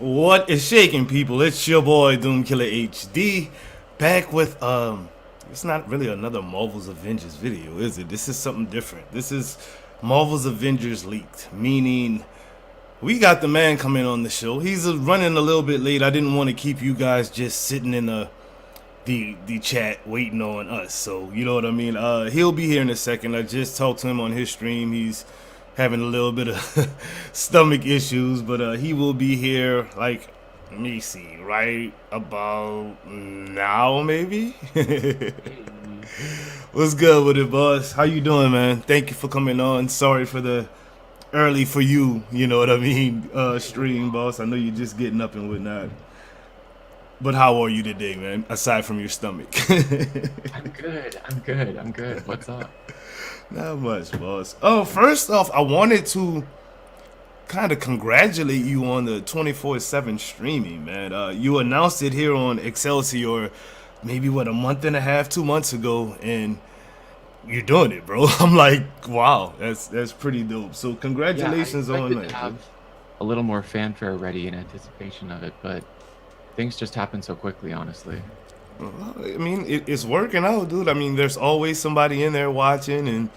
What is shaking, people? It's your boy Doomkiller HD, back with It's not really another Marvel's Avengers video, is it? This is something different. This is Marvel's Avengers leaked, meaning we got the man coming on the show. He's running a little bit late. I didn't want to keep you guys just sitting in the chat waiting on us. So you know what I mean. He'll be here in a second. I just talked to him on his stream. He's having a little bit of stomach issues, but he will be here. Like, let me see, right about now, maybe. What's good with it, boss? How you doing, man? Thank you for coming on. Sorry for the early for you. You know what I mean? Stream, boss. I know you're just getting up and whatnot. But how are you today, man? Aside from your stomach. I'm good. What's up? Not much, boss. Oh, first off, I wanted to kind of congratulate you on the 24/7 streaming, man. You announced it here on Excelsior maybe, what, a month and a half, 2 months ago, and you're doing it, bro. I'm like, wow, that's pretty dope. So congratulations on that. To have a little more fanfare ready in anticipation of it, but things just happen so quickly, honestly. Well, I mean, it's working out, dude. I mean, there's always somebody in there watching and,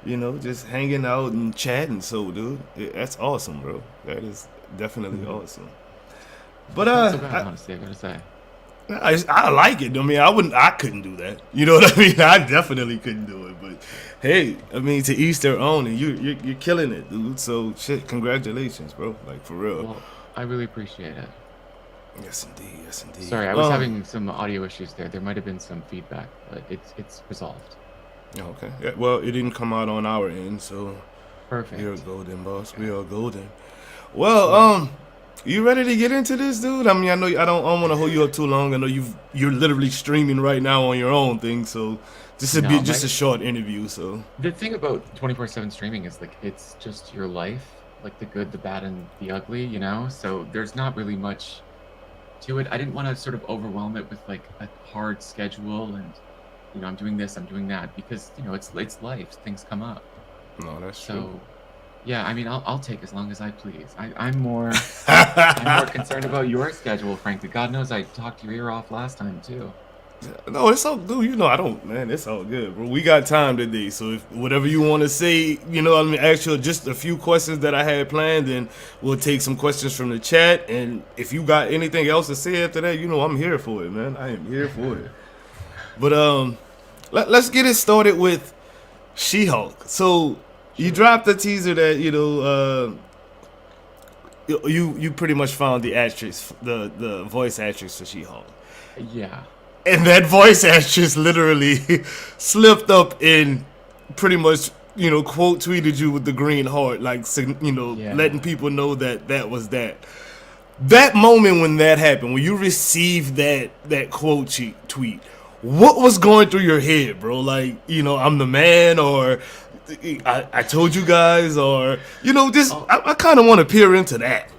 you know, just hanging out and chatting. So, dude, that's awesome, bro. That is definitely awesome. But Not so bad, honestly, I gotta say. I like it. I mean, I couldn't do that. You know what I mean? I definitely couldn't do it. But hey, I mean, to each their own, and you're killing it, dude. So shit, congratulations, bro. Like, for real. Well, I really appreciate it. Yes, indeed. Yes, indeed. Sorry, I was having some audio issues there. There might have been some feedback, but it's resolved. Okay. Yeah, well, it didn't come out on our end, so Perfect. we are golden, boss. We are golden. Well, you ready to get into this, dude? I mean, I know I don't want to hold you up too long. I know you're literally streaming right now on your own thing, so this would be just a short interview. So the thing about 24/7 streaming is, like, it's just your life, like the good, the bad, and the ugly, you know. So there's not really much to it. I didn't want to sort of overwhelm it with like a hard schedule and, you know, I'm doing this, I'm doing that, because, you know, it's life. Things come up. No, that's So, true. yeah, I mean, I'll take as long as I please. I'm more I'm more concerned about your schedule, frankly. God knows I talked your ear off last time too. No, it's all, dude. You know, I don't, man. It's all good, bro. We got time today, so if whatever you want to say, you know, I mean, actually, just a few questions that I had planned, then we'll take some questions from the chat. And if you got anything else to say after that, you know, I'm here for it, man. I am here for it. But let's get it started with She-Hulk. So you dropped a teaser that, you know, you pretty much found the actress, the voice actress for She-Hulk. Yeah. And that voice actress literally slipped up and pretty much, you know, quote tweeted you with the green heart, like, you know, letting people know that that was that. That moment when that happened, when you received that quote tweet, what was going through your head, bro? Like, you know, I'm the man, or I told you guys, or, you know, just I kind of want to peer into that.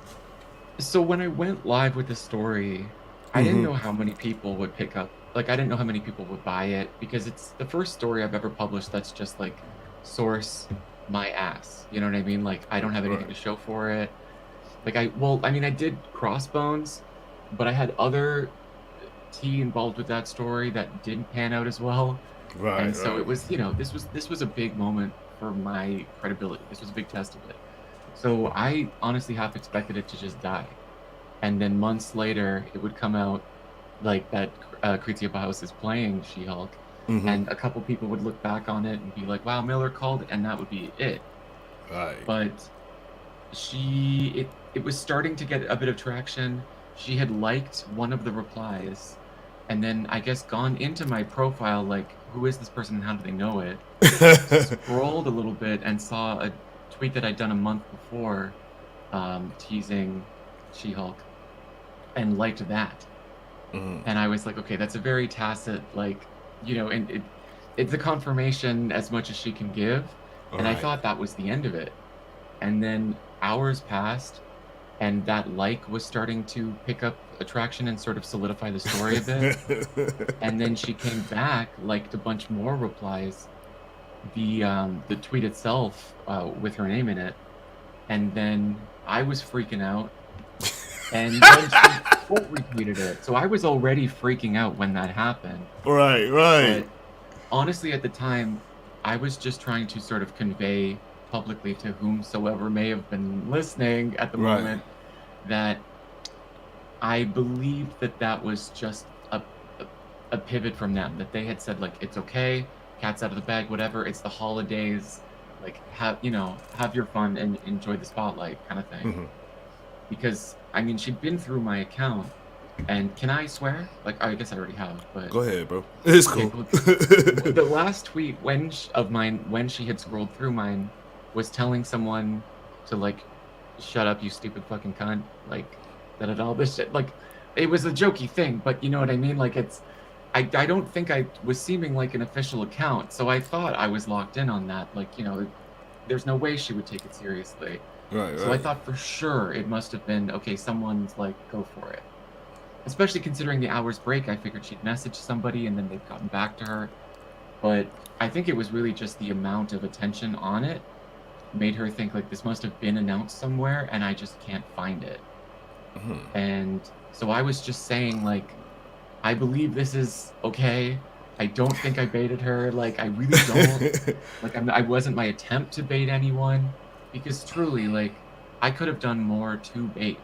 So when I went live with the story, I didn't know how many people would pick up. Like, I didn't know how many people would buy it, because it's the first story I've ever published that's just like source my ass. You know what I mean? Like, I don't have anything to show for it. Like, I mean, I did Crossbones, but I had other tea involved with that story that didn't pan out as well. Right. And so it was, you know, this was a big moment for my credibility. This was a big test of it. So I honestly half expected it to just die. And then months later, it would come out like that Kritia Baus is playing She-Hulk, and a couple people would look back on it and be like, wow, Miller called it, and that would be it. Right. But it was starting to get a bit of traction. She had liked one of the replies, and then I guess gone into my profile, like, who is this person and how do they know it? Scrolled a little bit and saw a tweet that I'd done a month before, teasing She-Hulk, and liked that. And I was like, okay, that's a very tacit, like, you know, and it's a confirmation as much as she can give. And I thought that was the end of it. And then hours passed, and that like was starting to pick up attraction and sort of solidify the story a bit. And then she came back, liked a bunch more replies, the tweet itself with her name in it, and then I was freaking out. And then she quote retweeted it. So I was already freaking out when that happened. Right. But honestly, at the time, I was just trying to sort of convey publicly to whomsoever may have been listening at the Right. moment that I believed that that was just a pivot from them, that they had said, like, it's okay, cat's out of the bag, whatever, it's the holidays, like, have your fun and enjoy the spotlight kind of thing. Mhm. Because, I mean, she'd been through my account, and can I swear? Like, I guess I already have, but... Go ahead, bro. It's Okay, cool. well, the last tweet when she had scrolled through mine was telling someone to, like, shut up, you stupid fucking cunt, like, that all this shit, like, it was a jokey thing, but you know what I mean? Like, it's, I don't think I was seeming like an official account, so I thought I was locked in on that, like, you know, there's no way she would take it seriously. Right. So I thought for sure it must have been, okay, someone's like, go for it. Especially considering the hours break, I figured she'd message somebody and then they've gotten back to her. But I think it was really just the amount of attention on it made her think, like, this must have been announced somewhere and I just can't find it. Mhm. And so I was just saying, like, I believe this is okay. I don't think I baited her. Like, I really don't. Like, I wasn't my attempt to bait anyone. Because truly, like, I could have done more to bait.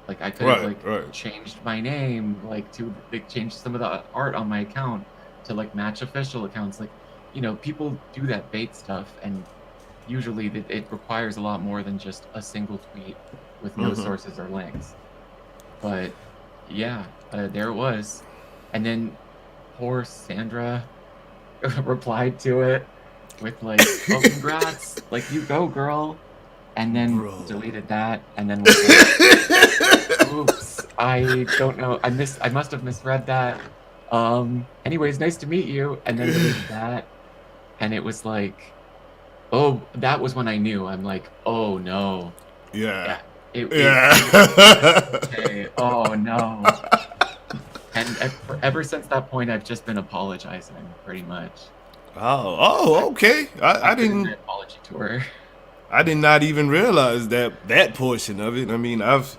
Like, I could have, like, changed my name, like, to, like, change some of the art on my account to, like, match official accounts. Like, you know, people do that bait stuff, and usually it requires a lot more than just a single tweet with no sources or links. But, yeah, there it was. And then poor Sandra replied to it with, like, oh, congrats, like, you go, girl. And then deleted that, and then was like, oops, I don't know, I must have misread that. Anyways, nice to meet you. And then deleted that, and it was like, oh, that was when I knew. I'm like, oh no. Yeah. Okay. Oh no. And ever since that point, I've just been apologizing, pretty much. Oh, okay. I didn't. An apology to her. I did not even realize that portion of it. I mean, I've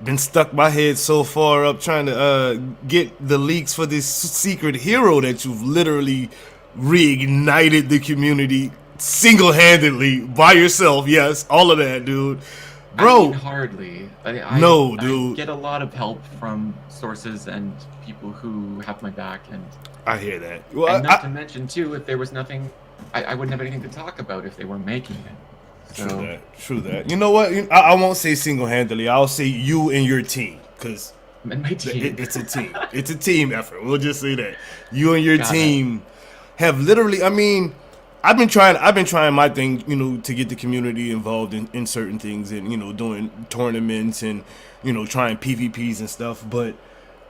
been stuck my head so far up trying to get the leaks for this secret hero that you've literally reignited the community single-handedly by yourself. Yes, all of that, dude. Bro, I mean, hardly. No, dude. I get a lot of help from sources and people who have my back, and I hear that. Well, and not to mention too, if there was nothing, I wouldn't have anything to talk about if they weren't making it. So. True that. You know what? I won't say single-handedly. I'll say you and your team, because my team. It's a team. It's a team effort. We'll just say that you and your team have literally. I mean, I've been trying my thing, you know, to get the community involved in certain things, and, you know, doing tournaments and, you know, trying PvPs and stuff. But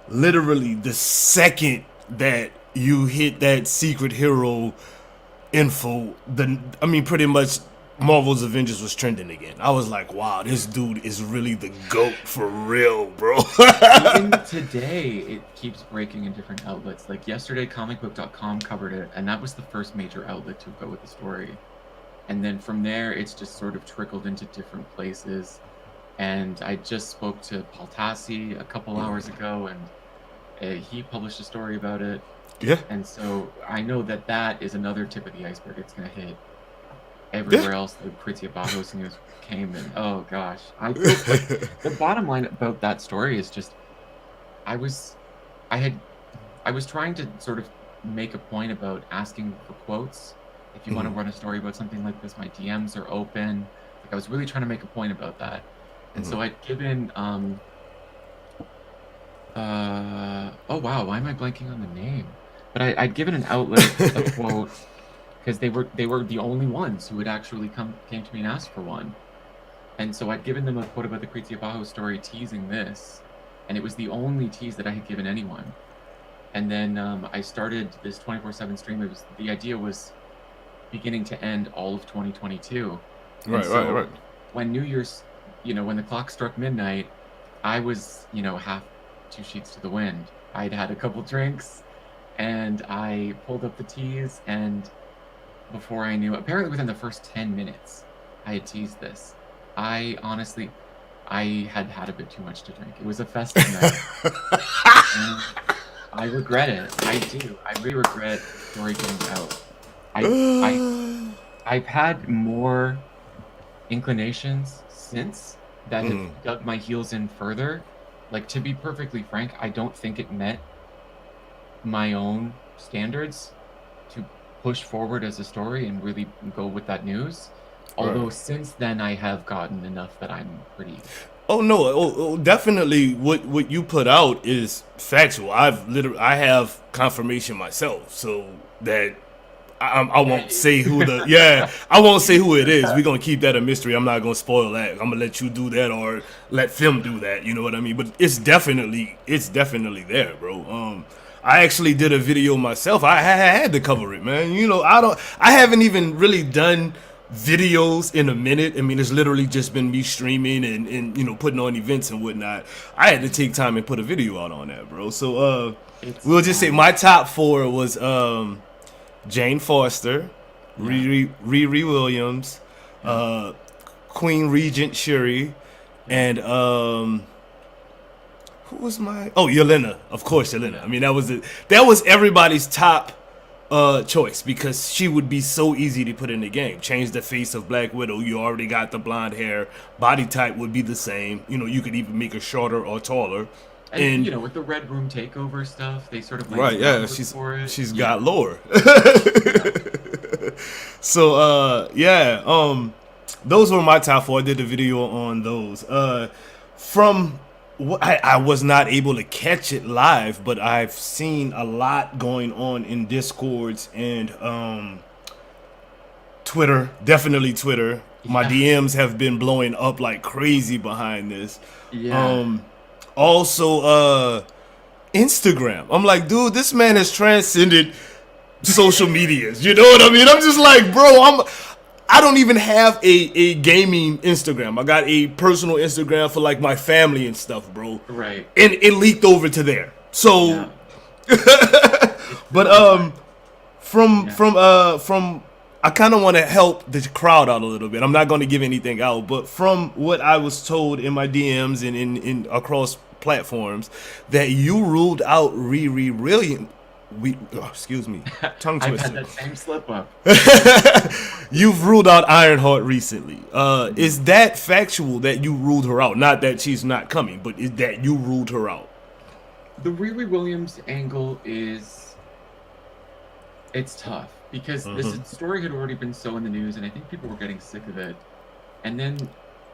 literally, the second that you hit that secret hero info, pretty much Marvel's Avengers was trending again. I was like, wow, this dude is really the GOAT for real, bro. Even today, it keeps breaking in different outlets. Like yesterday, comicbook.com covered it, and that was the first major outlet to go with the story. And then from there, it's just sort of trickled into different places. And I just spoke to Paul Tassi a couple hours ago, and he published a story about it. Yeah. And so I know that is another tip of the iceberg. It's going to hit everywhere else. The Kritsia Bajos news came, and oh gosh, I feel like the bottom line about that story is just I was trying to sort of make a point about asking for quotes. If you want to run a story about something like this, my DMs are open. Like, I was really trying to make a point about that. And so I'd given oh wow, why am I blanking on the name? But I'd given an outlet a quote, because they were the only ones who had actually came to me and asked for one. And so I'd given them a quote about the Kritsia Bajo story teasing this, and it was the only tease that I had given anyone. And then I started this 24/7 stream. The idea was beginning to end all of 2022. Right. When New Year's, when the clock struck midnight, I was, half two sheets to the wind. I'd had a couple drinks, and I pulled up the tease, and before I knew, apparently within the first 10 minutes, I had teased this. I I had had a bit too much to drink. It was a festive night. And I regret it. I do. I really regret Story getting out. I've had more inclinations since that have dug my heels in further. Like, to be perfectly frank, I don't think it met my own standards to push forward as a story and really go with that news. Although since then I have gotten enough that I'm pretty. Oh no! Definitely. What you put out is factual. I have confirmation myself, so that I won't say who the I won't say who it is. We're gonna keep that a mystery. I'm not gonna spoil that. I'm gonna let you do that or let them do that. You know what I mean? But it's definitely there, bro. I actually did a video myself. I had to cover it, man. You know, I haven't even really done videos in a minute. I mean, it's literally just been me streaming and you know, putting on events and whatnot. I had to take time and put a video out on that, bro. So we'll just say my top 4 was Jane Foster, Riri Williams, Queen Regent Shuri, and who was Yelena? Of course, Yelena. I mean, that was everybody's top choice, because she would be so easy to put in the game. Change the face of Black Widow. You already got the blonde hair. Body type would be the same. You know, you could even make her shorter or taller. And you know, with the Red Room takeover stuff, they sort of like she's got lore. So those were my top 4. I did a video on those. From I was not able to catch it live, but I've seen a lot going on in Discords and Twitter. Definitely Twitter. My DMs have been blowing up like crazy behind this. Also Instagram. I'm like, dude, this man has transcended social medias. You know what I mean? I'm just like, bro, I don't even have a gaming Instagram. I got a personal Instagram for like my family and stuff, bro. Right. And it leaked over to there. So but from I kind of want to help the crowd out a little bit. I'm not going to give anything out, but from what I was told in my DMs and in across platforms, that you ruled out Riri Williams. Excuse me, tongue twister. I've had that same slip up. You've ruled out Ironheart recently. Is that factual that you ruled her out? Not that she's not coming, but is that you ruled her out? The Riri Williams angle it's tough, because this story had already been so in the news, and I think people were getting sick of it. And then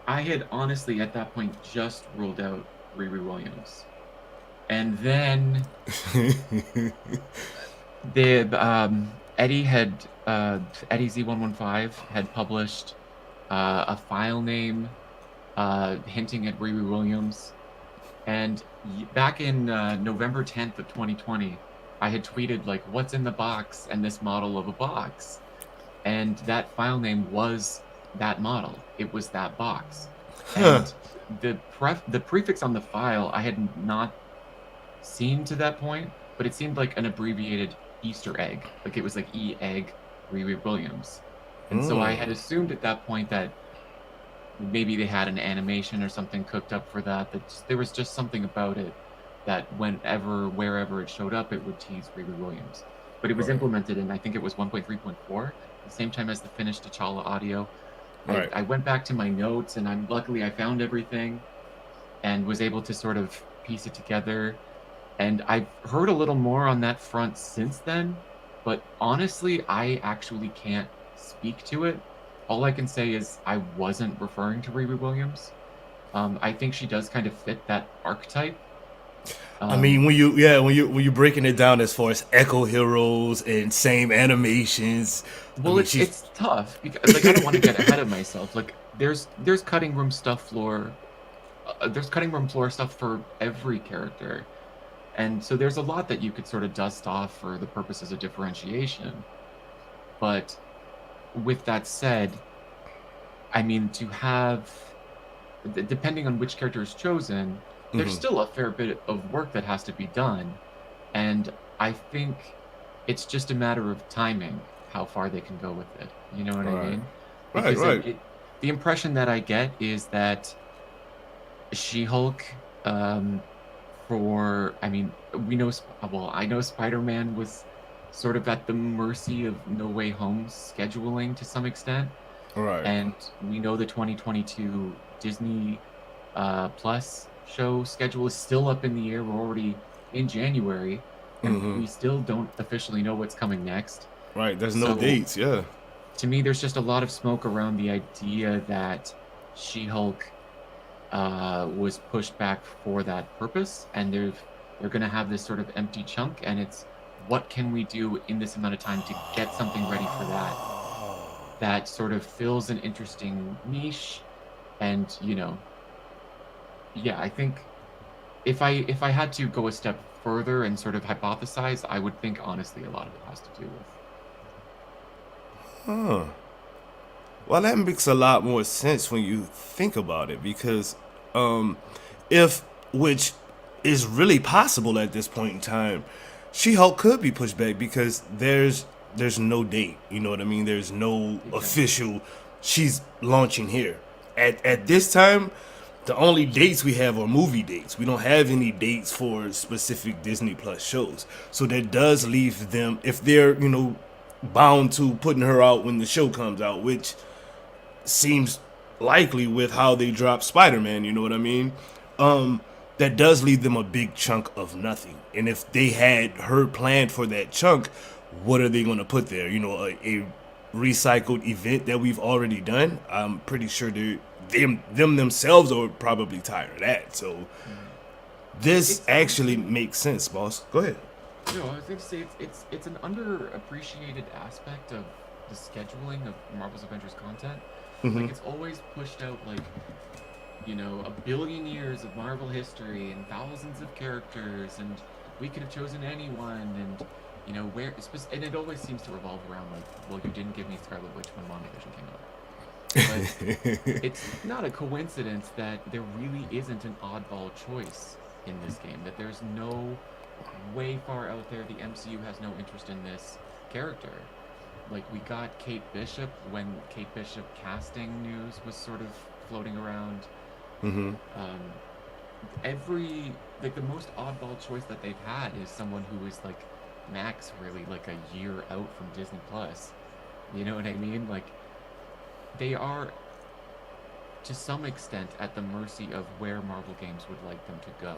I had honestly at that point just ruled out Riri Williams. And then Eddie Z115 had published a file name hinting at Riri Williams. And back in November 10th of 2020, I had tweeted like, "What's in the box?" and this model of a box. And that file name was that model. It was that box. And the prefix on the file I had not seen to that point, but it seemed like an abbreviated Easter egg. Like it was like E-egg Riri Williams. And so I had assumed at that point that maybe they had an animation or something cooked up for that, there was just something about it that wherever it showed up, it would tease Riri Williams. But it was implemented in, I think it was 1.3.4, the same time as the finished T'Challa audio. I went back to my notes, and luckily I found everything and was able to sort of piece it together. And I've heard a little more on that front since then, but honestly, I actually can't speak to it. All I can say is I wasn't referring to Riri Williams. I think she does kind of fit that archetype. I mean, when you're breaking it down as far as Echo Heroes and same animations. Well, I mean, it's tough because like I don't want to get ahead of myself. Like there's cutting room floor stuff for every character. And so there's a lot that you could sort of dust off for the purposes of differentiation. But with that said, I mean, to have, depending on which character is chosen, there's still a fair bit of work that has to be done. And I think it's just a matter of timing how far they can go with it. You know what I mean? Because the impression that I get is that She-Hulk, um, I mean, I know Spider-Man was sort of at the mercy of No Way Home's scheduling to some extent, Right. and we know the 2022 Disney Plus show schedule is still up in the air. We're already in January, and Mm-hmm. we still don't officially know what's coming next. Right. There's no So dates. Yeah. to me, there's just a lot of smoke around the idea that She-Hulk was pushed back for that purpose, and they're going to have this sort of empty chunk, and it's what can we do in this amount of time to get something ready for that sort of fills an interesting niche, and yeah, I think if I had to go a step further and sort of hypothesize, I would think honestly a lot of it has to do with. Huh. Well, that makes a lot more sense when you think about it, because if which is really possible at this point in time, She-Hulk could be pushed back because there's no date. You know what I mean? There's no Exactly. official. She's launching here at this time. The only dates we have are movie dates. We don't have any dates for specific Disney Plus shows. So that does leave them, if they're bound to putting her out when the show comes out, which seems likely with how they dropped Spider-Man, you know what I mean? That does leave them a big chunk of nothing. And if they had her planned for that chunk, what are they going to put there? A recycled event that we've already done? I'm pretty sure them themselves are probably tired of that. So this It's actually honestly, makes sense, boss. Go ahead. no, I was going to say it's an underappreciated aspect of the scheduling of Marvel's Avengers content. Mm-hmm. Like it's always pushed out like a billion years of Marvel history and thousands of characters, and we could have chosen anyone, and where and it always seems to revolve around like, well, you didn't give me Scarlet Witch when WandaVision came out. But it's not a coincidence that there really isn't an oddball choice in this game. That there's no way far out there the MCU has no interest in this character. Like we got Kate Bishop when Kate Bishop casting news was sort of floating around. Mm-hmm. Um, the most oddball choice that they've had is someone who is like max really like a year out from Disney Plus. You know what I mean? Like they are to some extent at the mercy of where Marvel Games would like them to go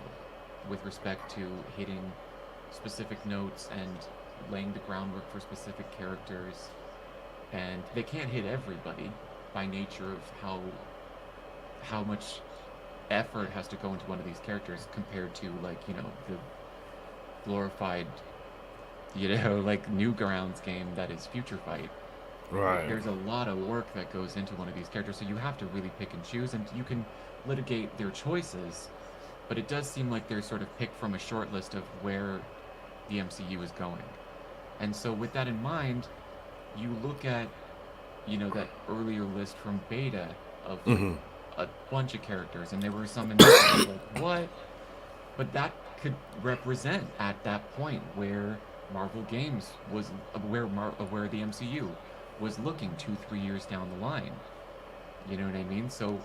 with respect to hitting specific notes and laying the groundwork for specific characters. And they can't hit everybody by nature of how much effort has to go into one of these characters compared to like the glorified like Newgrounds game that is Future Fight. Like, Right. there's a lot of work that goes into one of these characters, so you have to really pick and choose, and you can litigate their choices, but it does seem like they're sort of picked from a short list of where the MCU is going. And so with that in mind, you look at that earlier list from Beta of Mm-hmm. a bunch of characters, and there were some in there that was like, what? But that could represent at that point where Marvel Games was where the MCU was looking 2-3 years down the line. You know what I mean? So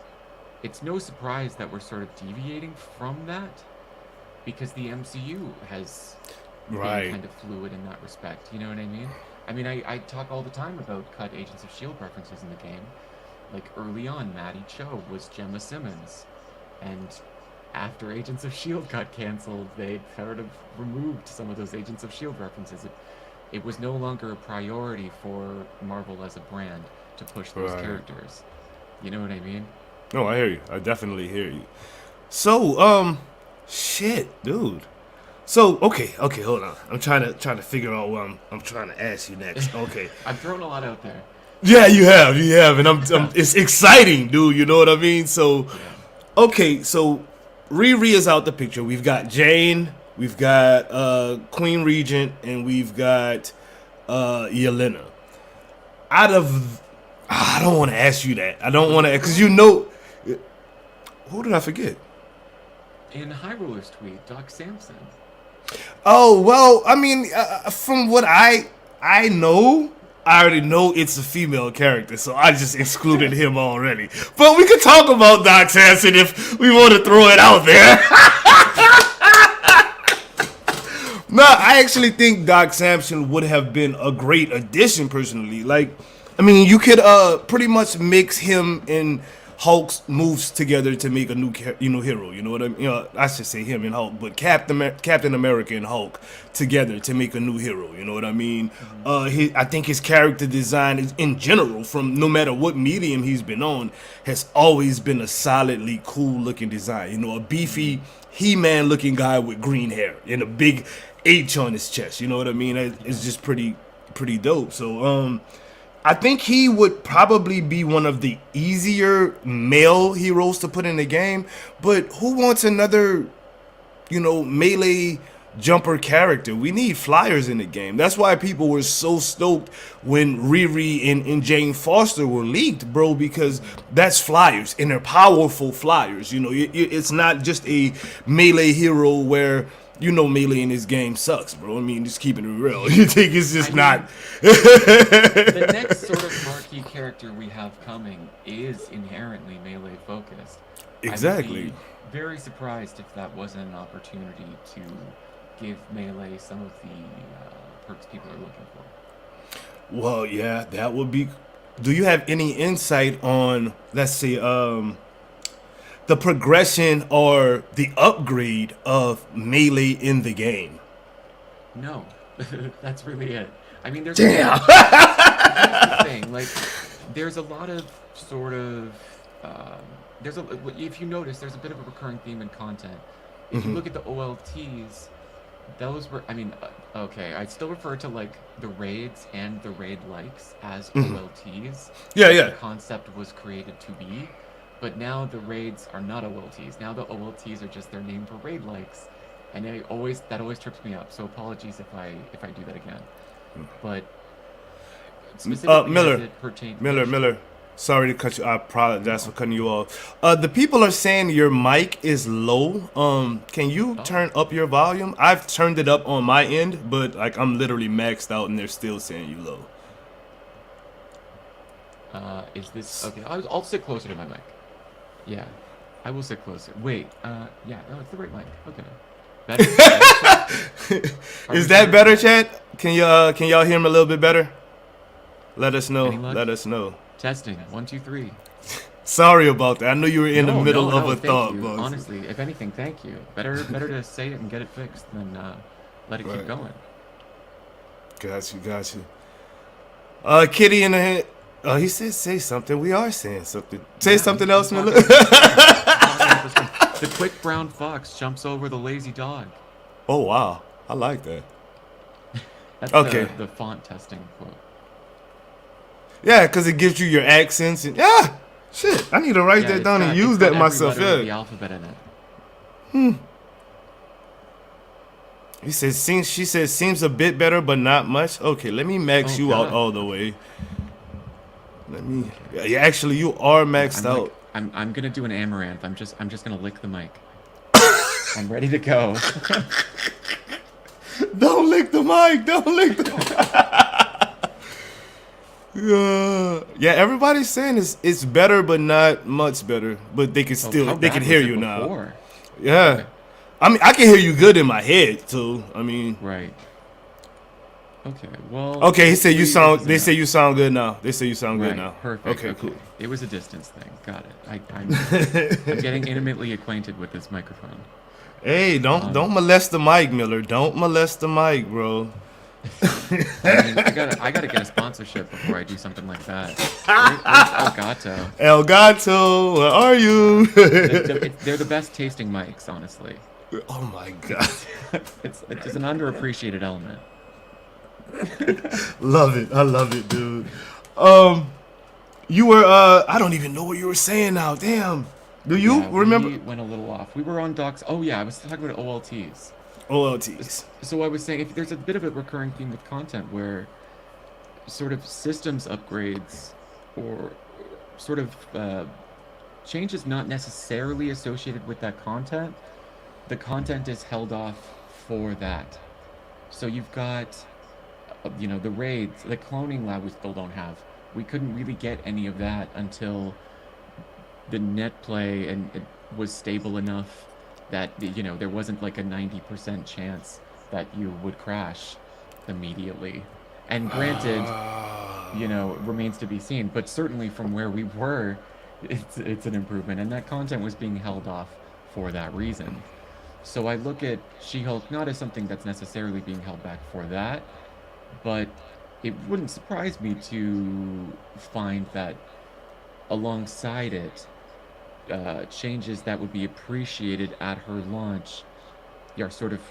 it's no surprise that we're sort of deviating from that because the MCU has been Right. kind of fluid in that respect. You know what I mean? I mean, I talk all the time about cut Agents of S.H.I.E.L.D. references in the game. Like early on, Maddie Cho was Gemma Simmons, and after Agents of S.H.I.E.L.D. got canceled, they sort of removed some of those Agents of S.H.I.E.L.D. references. It was no longer a priority for Marvel as a brand to push those Right. characters. You know what I mean? No, I hear you. I definitely hear you. So, shit, dude. So, okay, hold on. I'm trying to figure out what I'm trying to ask you next. Okay. I've thrown a lot out there. Yeah, you have, and it's exciting, dude. You know what I mean? So, Yeah. okay, so Riri is out the picture. We've got Jane, we've got Queen Regent, and we've got Yelena. Out of, I don't want to ask you that. I don't want to, because who did I forget? In Hyrule's tweet, Doc Samson. Oh well, I mean, from what I know, I already know it's a female character, so I just excluded him already. But we could talk about Doc Samson if we want to throw it out there. No, I actually think Doc Samson would have been a great addition personally. Like, I mean, you could pretty much mix him and Hulk's moves together to make a new hero. You know what I mean? I should say him and Hulk, but Captain America and Hulk together to make a new hero. You know what I mean? I think his character design is, in general, from no matter what medium he's been on, has always been a solidly cool looking design. You know, a beefy He-Man looking guy with green hair and a big H on his chest. You know what I mean? It's just pretty dope. So I think he would probably be one of the easier male heroes to put in the game, but who wants another, melee jumper character? We need flyers in the game. That's why people were so stoked when Riri and Jane Foster were leaked, bro, because that's flyers, and they're powerful flyers. It's not just a melee hero where melee in this game sucks, bro. I mean, just keeping it real. You think it's just not. The next sort of marquee character we have coming is inherently melee focused. Exactly. I would be very surprised if that wasn't an opportunity to give melee some of the perks people are looking for. Well, yeah, that would be. Do you have any insight on, let's say, the progression or the upgrade of melee in the game? No, that's really it. I mean, there's damn. Here's the thing, like, there's a lot of sort of if you notice, there's a bit of a recurring theme in content. If you look at the OLTs, those were, okay, I still refer to like the raids and the raid likes as OLTs. Yeah. The concept was created to be. But now the raids are not OLTs. Now the OLTs are just their name for raid likes, and that always trips me up. So apologies if I do that again. But specifically, Miller. Sorry to cut you. I apologize for cutting you off. The people are saying your mic is low. Can you turn up your volume? I've turned it up on my end, but like I'm literally maxed out, and they're still saying you low. Is this okay? I'll sit closer to my mic. Yeah, I will sit closer. Wait, yeah, no, it's the right mic. Okay. Better? Is that better, chat? Can y'all hear me a little bit better? Let us know. Let us know. Testing. 1, 2, 3. Sorry about that. I know you were in the middle of a thought. Boss. Honestly, if anything, thank you. Better to say it and get it fixed than let it keep going. Got you. Kitty in the head. Oh, he said say something. We are saying something. Say something else, Miller. The quick brown fox jumps over the lazy dog. Oh, wow. I like that. That's the font testing quote. Yeah, because it gives you your accents. And shit. I need to write that down and use that myself. Yeah. The alphabet in it. He says, she says, seems a bit better, but not much. Okay, let me max you out all the way. Yeah, actually, you are maxed out. I'm gonna do an amaranth. I'm just gonna lick the mic. I'm ready to go. Don't lick the mic. Yeah, everybody's saying it's better, but not much better. But they can still they can hear you now. Yeah, okay. I mean, I can hear you good in my head too. I mean, right. Okay, well. Okay, he said you sound. They say you sound good now. They say you sound good now. Perfect. Okay, cool. It was a distance thing. Got it. I'm getting intimately acquainted with this microphone. Hey, don't molest the mic, Miller. Don't molest the mic, bro. I gotta get a sponsorship before I do something like that. Where's Elgato? Elgato, where are you? They're the best tasting mics, honestly. Oh my god. It's an underappreciated element. Love it. I love it, dude. You were I don't even know what you were saying now. Damn. Do you remember? We went a little off. We were on docs. Oh yeah, I was talking about OLTs. So I was saying, if there's a bit of a recurring theme with content where sort of systems upgrades or sort of changes not necessarily associated with that content, the content is held off for that. So you've got you know, the raids, the cloning lab we still don't have. We couldn't really get any of that until the net play and it was stable enough that, you know, there wasn't like a 90% chance that you would crash immediately. And granted, you know, remains to be seen, but certainly from where we were, it's an improvement, and that content was being held off for that reason. So I look at She-Hulk not as something that's necessarily being held back for that, but it wouldn't surprise me to find that alongside it, changes that would be appreciated at her launch are sort of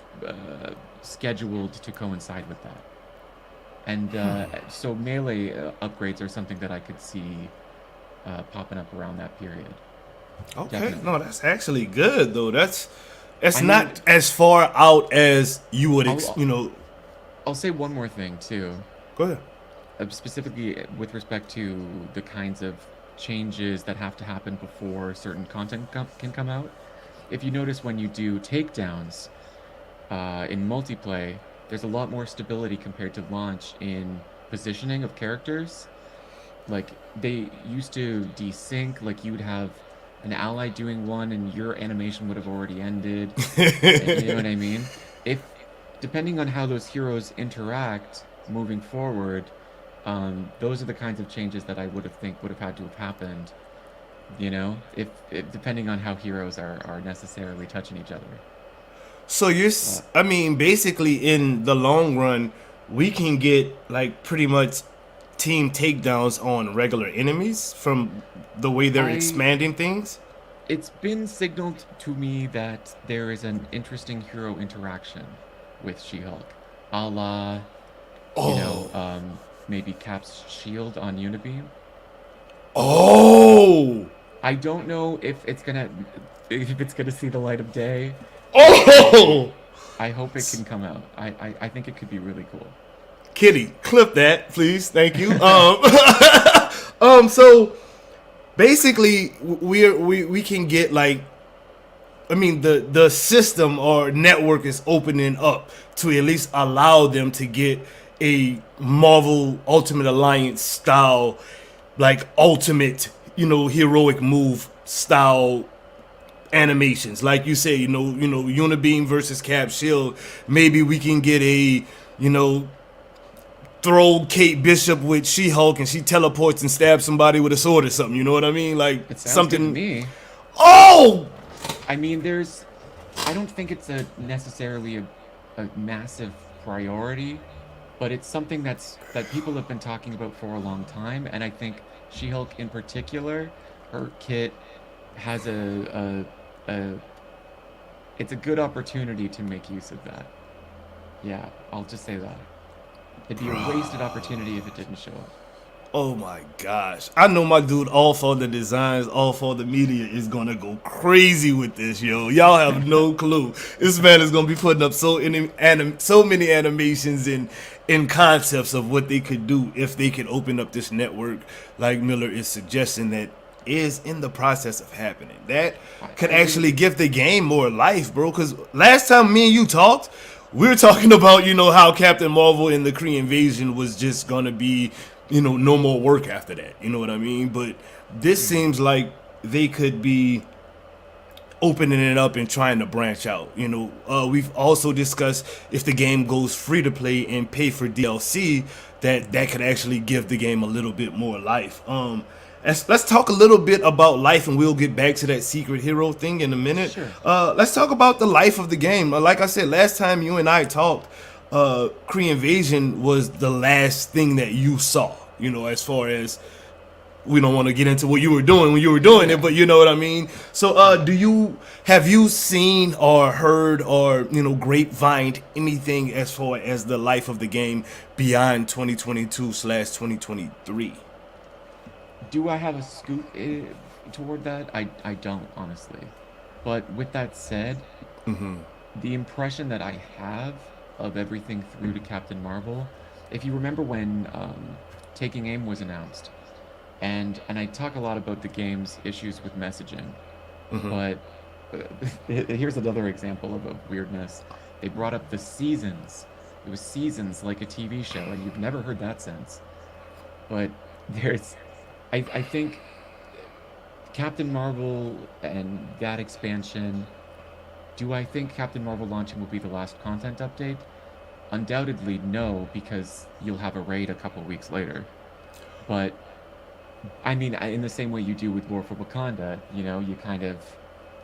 scheduled to coincide with that. And so melee upgrades are something that I could see popping up around that period. Okay, Definitely. no, that's actually good though. That's I not mean, as far out as you would, I'll, you know. I'll say one more thing too, Go ahead. specifically with respect to the kinds of changes that have to happen before certain content can come out. If you notice when you do takedowns in multiplayer, there's a lot more stability compared to launch in positioning of characters. Like, they used to desync, like you would have an ally doing one and your animation would have already ended. You know what I mean? If depending on how those heroes interact moving forward, those are the kinds of changes that I would have had to have happened. You know, if depending on how heroes are necessarily touching each other. So I mean, basically, in the long run, we can get like pretty much team takedowns on regular enemies from the way they're I expanding things. It's been signaled to me that there is an interesting hero interaction with She-Hulk, a la, you know, Oh, maybe Cap's shield on Unibeam. oh, I don't know if it's gonna see the light of day, but oh! I hope it can come out. I think it could be really cool. Kitty, clip that, please. Thank you. So basically, we can get like, I mean, the system or network is opening up to at least allow them to get a Marvel Ultimate Alliance style, like ultimate, you know, heroic move style animations. Like you say, Unibeam versus Cap Shield. Maybe we can get a, you know, throw Kate Bishop with She-Hulk and she teleports and stabs somebody with a sword or something. You know what I mean? Like It sounds good to something. me. Oh, I mean, I don't think it's necessarily a massive priority, but it's something that people have been talking about for a long time, and I think She-Hulk in particular, her kit has it's a good opportunity to make use of that. Yeah, I'll just say that. It'd be a wasted opportunity if it didn't show up. oh my gosh! I know my dude, all for the designs, all for the media, is gonna go crazy with this, yo. Y'all have no clue. This man is gonna be putting up so many animations and concepts of what they could do if they could open up this network, like Miller is suggesting that is in the process of happening. That could I agree with actually you. give the game more life, bro. Because last time me and you talked, we were talking about, how Captain Marvel and the Kree invasion was just gonna be, no more work after that. You know what I mean? But this Mhm. seems like they could be opening it up and trying to branch out. We've also discussed if the game goes free to play and pay for DLC, that could actually give the game a little bit more life. Let's talk a little bit about life, and we'll get back to that secret hero thing in a minute. Sure. Let's talk about the life of the game. Like I said, last time you and I talked, Kree Invasion was the last thing that you saw. As far as, we don't want to get into what you were doing when you were doing it, Yeah. but you know what I mean. So, have you seen or heard or grapevined anything as far as the life of the game beyond 2022/2023? Do I have a scoop toward that? I don't, honestly. But with that said, the impression that I have of everything through to Captain Marvel, if you remember when Taking Aim was announced, and I talk a lot about the game's issues with messaging, but here's another example of a weirdness. They brought up the seasons It was seasons like a TV show, and you've never heard that since. But there's, I think Captain Marvel and that expansion. Do I think Captain Marvel launching will be the last content update? Undoubtedly, no, because you'll have a raid a couple weeks later. But I mean, in the same way you do with War for Wakanda, you kind of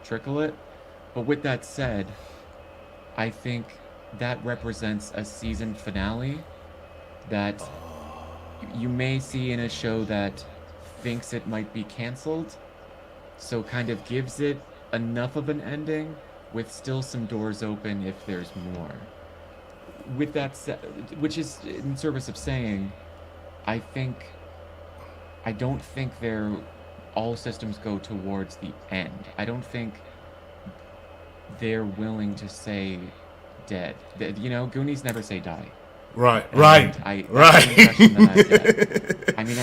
trickle it. But with that said, I think that represents a season finale that you may see in a show that thinks it might be canceled, so kind of gives it enough of an ending with still some doors open if there's more. With that said, which is in service of saying, I don't think they're all systems go towards the end. I don't think they're willing to say dead. Goonies never say die. Right, And right, that's the impression that I right. get. I mean,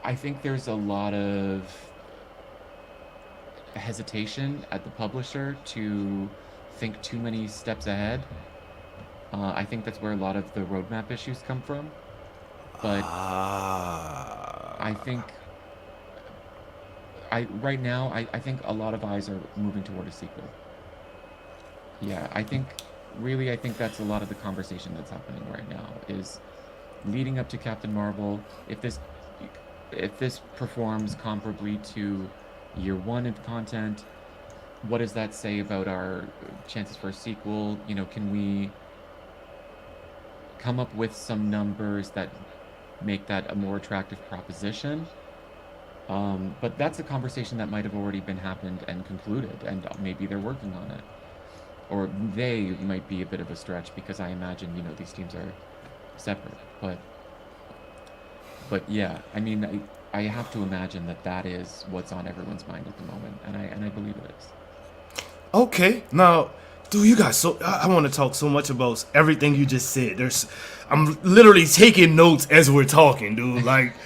I think there's a lot of hesitation at the publisher to think too many steps ahead. I think that's where a lot of the roadmap issues come from. But I think right now I think a lot of eyes are moving toward a sequel. Yeah, I think that's a lot of the conversation that's happening right now is leading up to Captain Marvel. If this performs comparably to year one of content, what does that say about our chances for a sequel? Can we come up with some numbers that make that a more attractive proposition? But that's a conversation that might have already been happened and concluded, and maybe they're working on it. Or they might be a bit of a stretch because I imagine, these teams are separate. But yeah, I mean, I have to imagine that is what's on everyone's mind at the moment, and I believe it is. Okay, now, dude, you guys I want to talk so much about everything you just said. I'm literally taking notes as we're talking, dude. Like,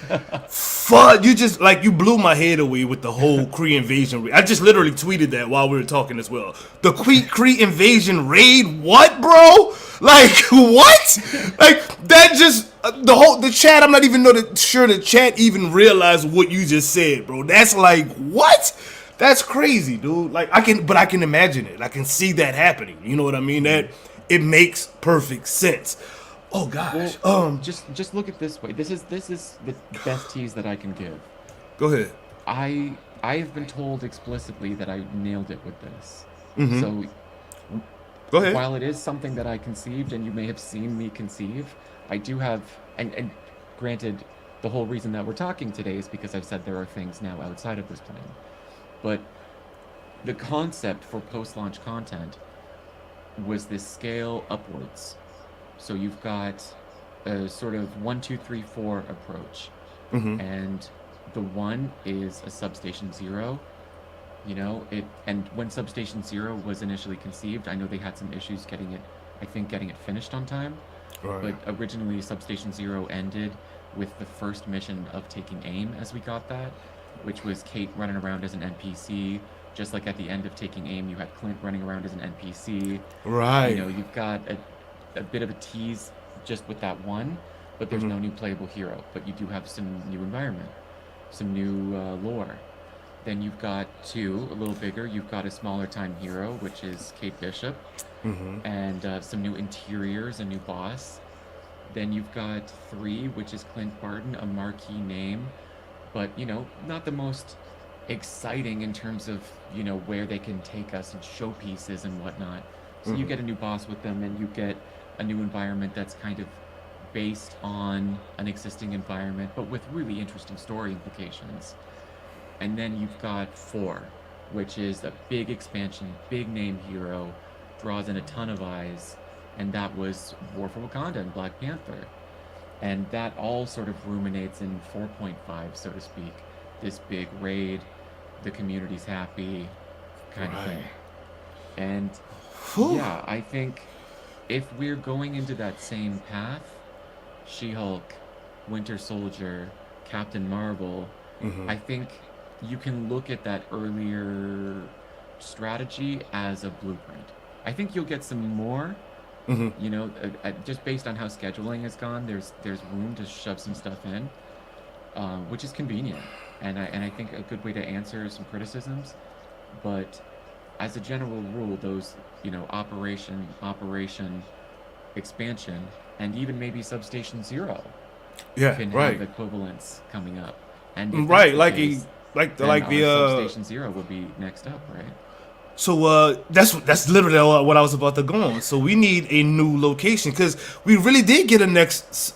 fuck, you blew my head away with the whole Kree invasion. I just literally tweeted that while we were talking as well. The Kree invasion raid, what, bro? Like, what? Like, that just the chat. I'm not even sure the chat even realized what you just said, bro. That's like, what? That's crazy, dude. Like, I can imagine it. I can see that happening. You know what I mean? That it makes perfect sense. Oh gosh. Well, just look at this way. This is the best tease that I can give. Go ahead. I have been told explicitly that I nailed it with this. Mm-hmm. So go ahead. While it is something that I conceived, and you may have seen me conceive, I do have, and granted, the whole reason that we're talking today is because I've said there are things now outside of this plan. But the concept for post-launch content was this scale upwards. So you've got a sort of 1, 2, 3, 4 approach. Mm-hmm. And the 1 is a Substation 0. And when Substation 0 was initially conceived, I know they had some issues getting it finished on time. Right. But originally Substation 0 ended with the first mission of taking aim as we got that, which was Kate running around as an NPC. Just like at the end of Taking Aim, you had Clint running around as an NPC. Right. You've got a bit of a tease just with that 1, but there's no new playable hero. But you do have some new environment, some new lore. Then you've got 2, a little bigger. You've got a smaller time hero, which is Kate Bishop, and some new interiors, a new boss. Then you've got 3, which is Clint Barton, a marquee name, but not the most exciting in terms of where they can take us and showpieces and whatnot. So you get a new boss with them, and you get a new environment that's kind of based on an existing environment, but with really interesting story implications. And then you've got 4, which is a big expansion, big name hero, draws in a ton of eyes, and that was War for Wakanda and Black Panther. And that all sort of ruminates in 4.5, so to speak. This big raid, the community's happy, kind of thing. And yeah, I think if we're going into that same path, She-Hulk, Winter Soldier, Captain Marvel, I think you can look at that earlier strategy as a blueprint. I think you'll get some more. Hmm. You know, just based on how scheduling has gone, there's room to shove some stuff in, which is convenient, and I think a good way to answer some criticisms. But as a general rule, those, you know, operation, expansion, and even maybe Substation Zero Yeah, can right. have equivalents coming up. And if that's Right, the like case, then like our the Substation Zero would be next up, right? so that's literally what I was about to go on. So we need a new location because we really did get a next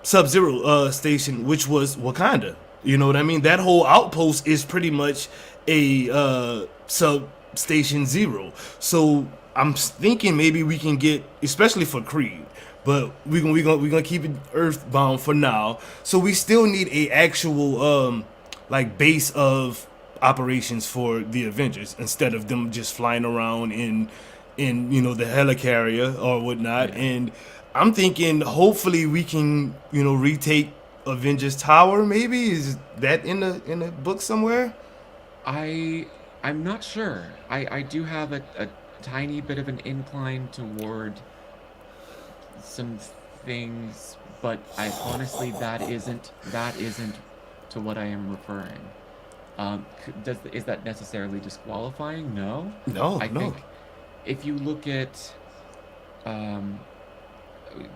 Sub-Zero station, which was Wakanda. You know what I mean? That whole outpost is pretty much a Substation Zero. So I'm thinking maybe we can get, especially for Creed, but we're gonna keep it Earthbound for now. So we still need a actual like base of operations for the Avengers instead of them just flying around in you know the helicarrier or whatnot. Yeah. And I'm thinking hopefully we can, you know, retake Avengers Tower. Maybe is that in the book somewhere? I'm not sure. I do have a tiny bit of an incline toward some things, but I honestly that isn't to what I am referring. Is that necessarily disqualifying? No. No, I no. think if you look at, um,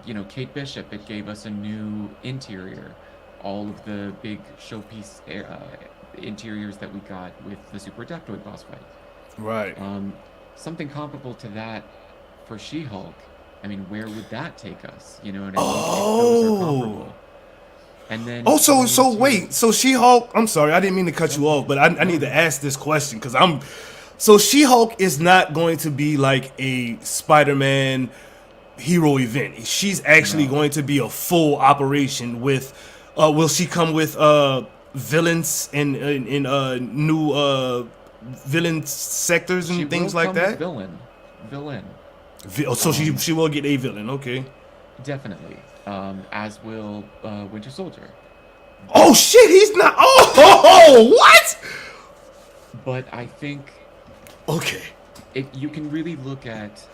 you know, Kate Bishop, it gave us a new interior. All of the big showpiece interiors that we got with the Super Adaptoid boss fight. Right. Something comparable to that for She-Hulk. I mean, where would that take us? You know what I mean? If those are comparable. And then Oh, so going so to- wait, so She-Hulk. I'm sorry, I didn't mean to cut you off, but I need to ask this question because I'm. So She-Hulk is not going to be like a Spider-Man hero event. She's actually No. going to be a full operation with. Will she come with villains in new villain sectors and She things will like come with that? Villain. So she will get a villain. Okay. Definitely. As will Winter Soldier. Oh shit, he's not. Oh, what? But I think Okay. if you can really look at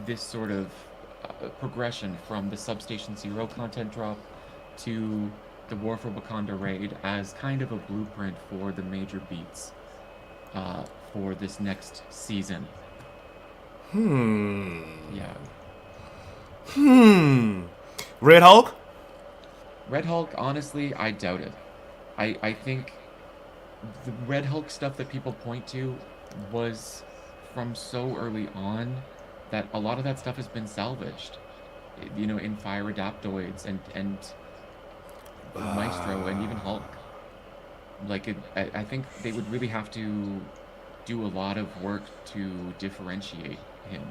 this sort of progression from the Substation Zero content drop to the War for Wakanda raid as kind of a blueprint for the major beats for this next season. Yeah. Red Hulk? Red Hulk, honestly, I doubt it. I think the Red Hulk stuff that people point to was from so early on that a lot of that stuff has been salvaged. You know, in Fire Adaptoids and Maestro and even Hulk. Like, I think they would really have to do a lot of work to differentiate him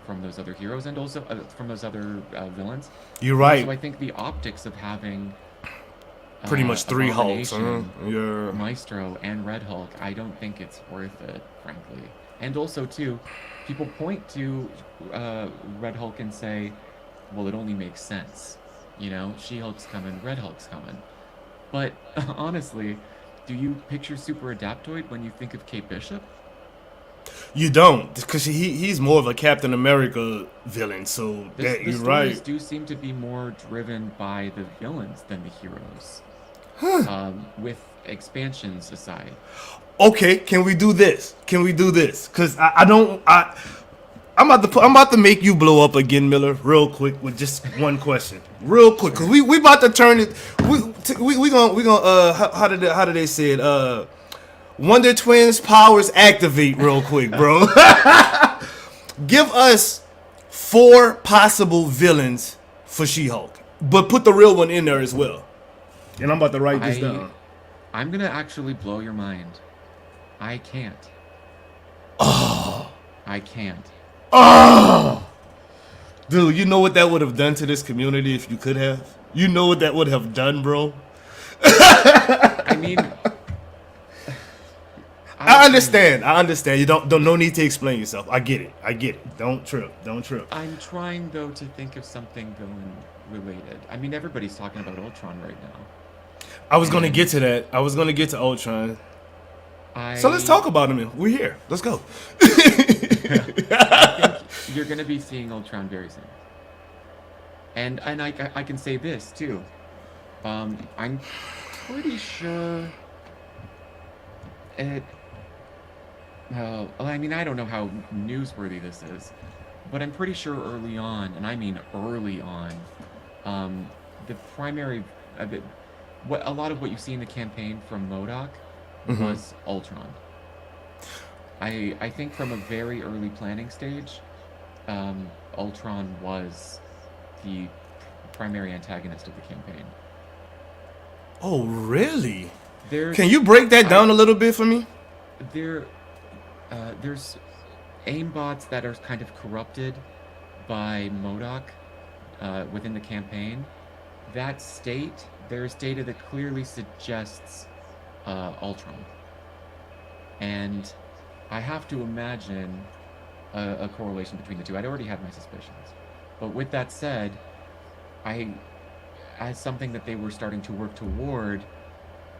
from those other heroes and also from those other villains. You're right. So I think the optics of having Pretty much three Hulks, huh? Abomination, Yeah. Maestro and Red Hulk, I don't think it's worth it, frankly. And also, too, people point to Red Hulk and say, well, it only makes sense. You know, She-Hulk's coming, Red Hulk's coming. But honestly, do you picture Super Adaptoid when you think of Kate Bishop? You don't, because he's more of a Captain America villain, so The you're stories right. do seem to be more driven by the villains than the heroes. With expansions aside. Okay, can we do this? Because I'm about to make you blow up again, Miller, real quick with just one question, real quick, because we about to turn it. We gonna how did they say it? Wonder Twins powers activate real quick, bro. Give us 4 possible villains for She-Hulk, but put the real one in there as well. And I'm about to write this down. I'm gonna actually blow your mind. I can't. I can't. Oh, dude, you know what that would have done to this community if you could have? You know what that would have done, bro? I mean, I understand. You don't no need to explain yourself. I get it. Don't trip. I'm trying though to think of something villain related. I mean, everybody's talking about Ultron right now. I was gonna get to that. I was gonna get to Ultron. So let's talk about him. We're here. Let's go. I think you're gonna be seeing Ultron very soon. And I can say this too. I'm pretty sure it. Well, I mean, I don't know how newsworthy this is, but I'm pretty sure early on, and I mean early on, the primary, what a lot of what you see in the campaign from Modoc was Ultron. I think from a very early planning stage, Ultron was the primary antagonist of the campaign. Oh, really? There's, Can you break that down a little bit for me? There's aimbots that are kind of corrupted by Modoc within the campaign. That state, there's data that clearly suggests Ultron. And I have to imagine a correlation between the two. I'd already had my suspicions. But with that said, as something that they were starting to work toward,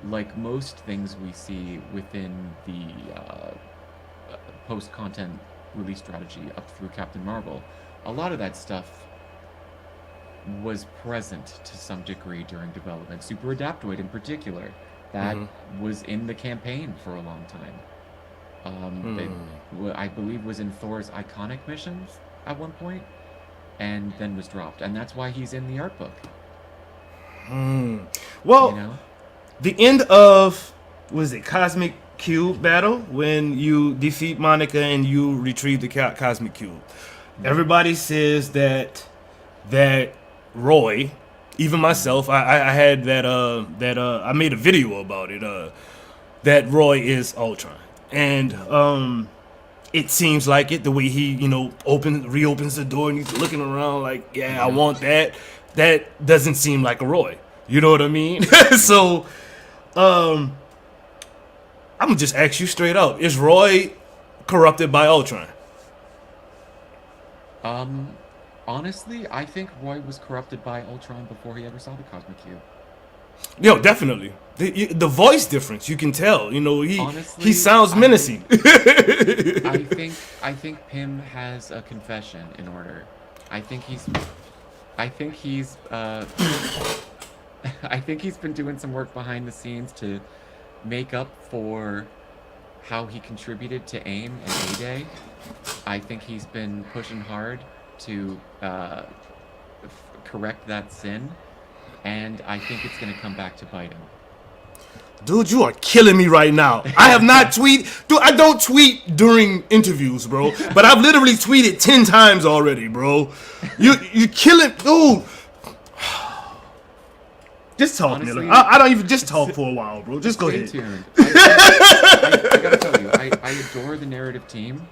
like most things we see within the post-content release strategy up through Captain Marvel, a lot of that stuff was present to some degree during development. Super Adaptoid in particular, that was in the campaign for a long time. I believe was in Thor's iconic missions at one point, and then was dropped. And that's why he's in the art book. Well, you know? The end of, was it Cosmic Cube battle, when you defeat Monica and you retrieve the Cosmic Cube. Everybody says that Roy, even myself, I had that I made a video about it, that Roy is Ultron. And it seems like it, the way he, reopens the door and he's looking around like, yeah, I want that. That doesn't seem like a Roy. You know what I mean? So, I'm gonna just ask you straight up: is Roy corrupted by Ultron? Honestly, I think Roy was corrupted by Ultron before he ever saw the Cosmic Cube. Yo, definitely. The voice difference, you can tell. Honestly, he sounds menacing. I think Pym has a confession in order. I think he's been doing some work behind the scenes to make up for how he contributed to AIM and A-Day. I think he's been pushing hard to correct that sin, and I think it's going to come back to bite him. Dude, you are killing me right now. I have not tweeted. Dude, I don't tweet during interviews, bro. But I've literally tweeted 10 times already, bro. You killing, dude. Just talk, Honestly, Miller. I don't even just talk for a while, bro. Just go stay ahead. tuned. I gotta tell you, I adore the narrative team.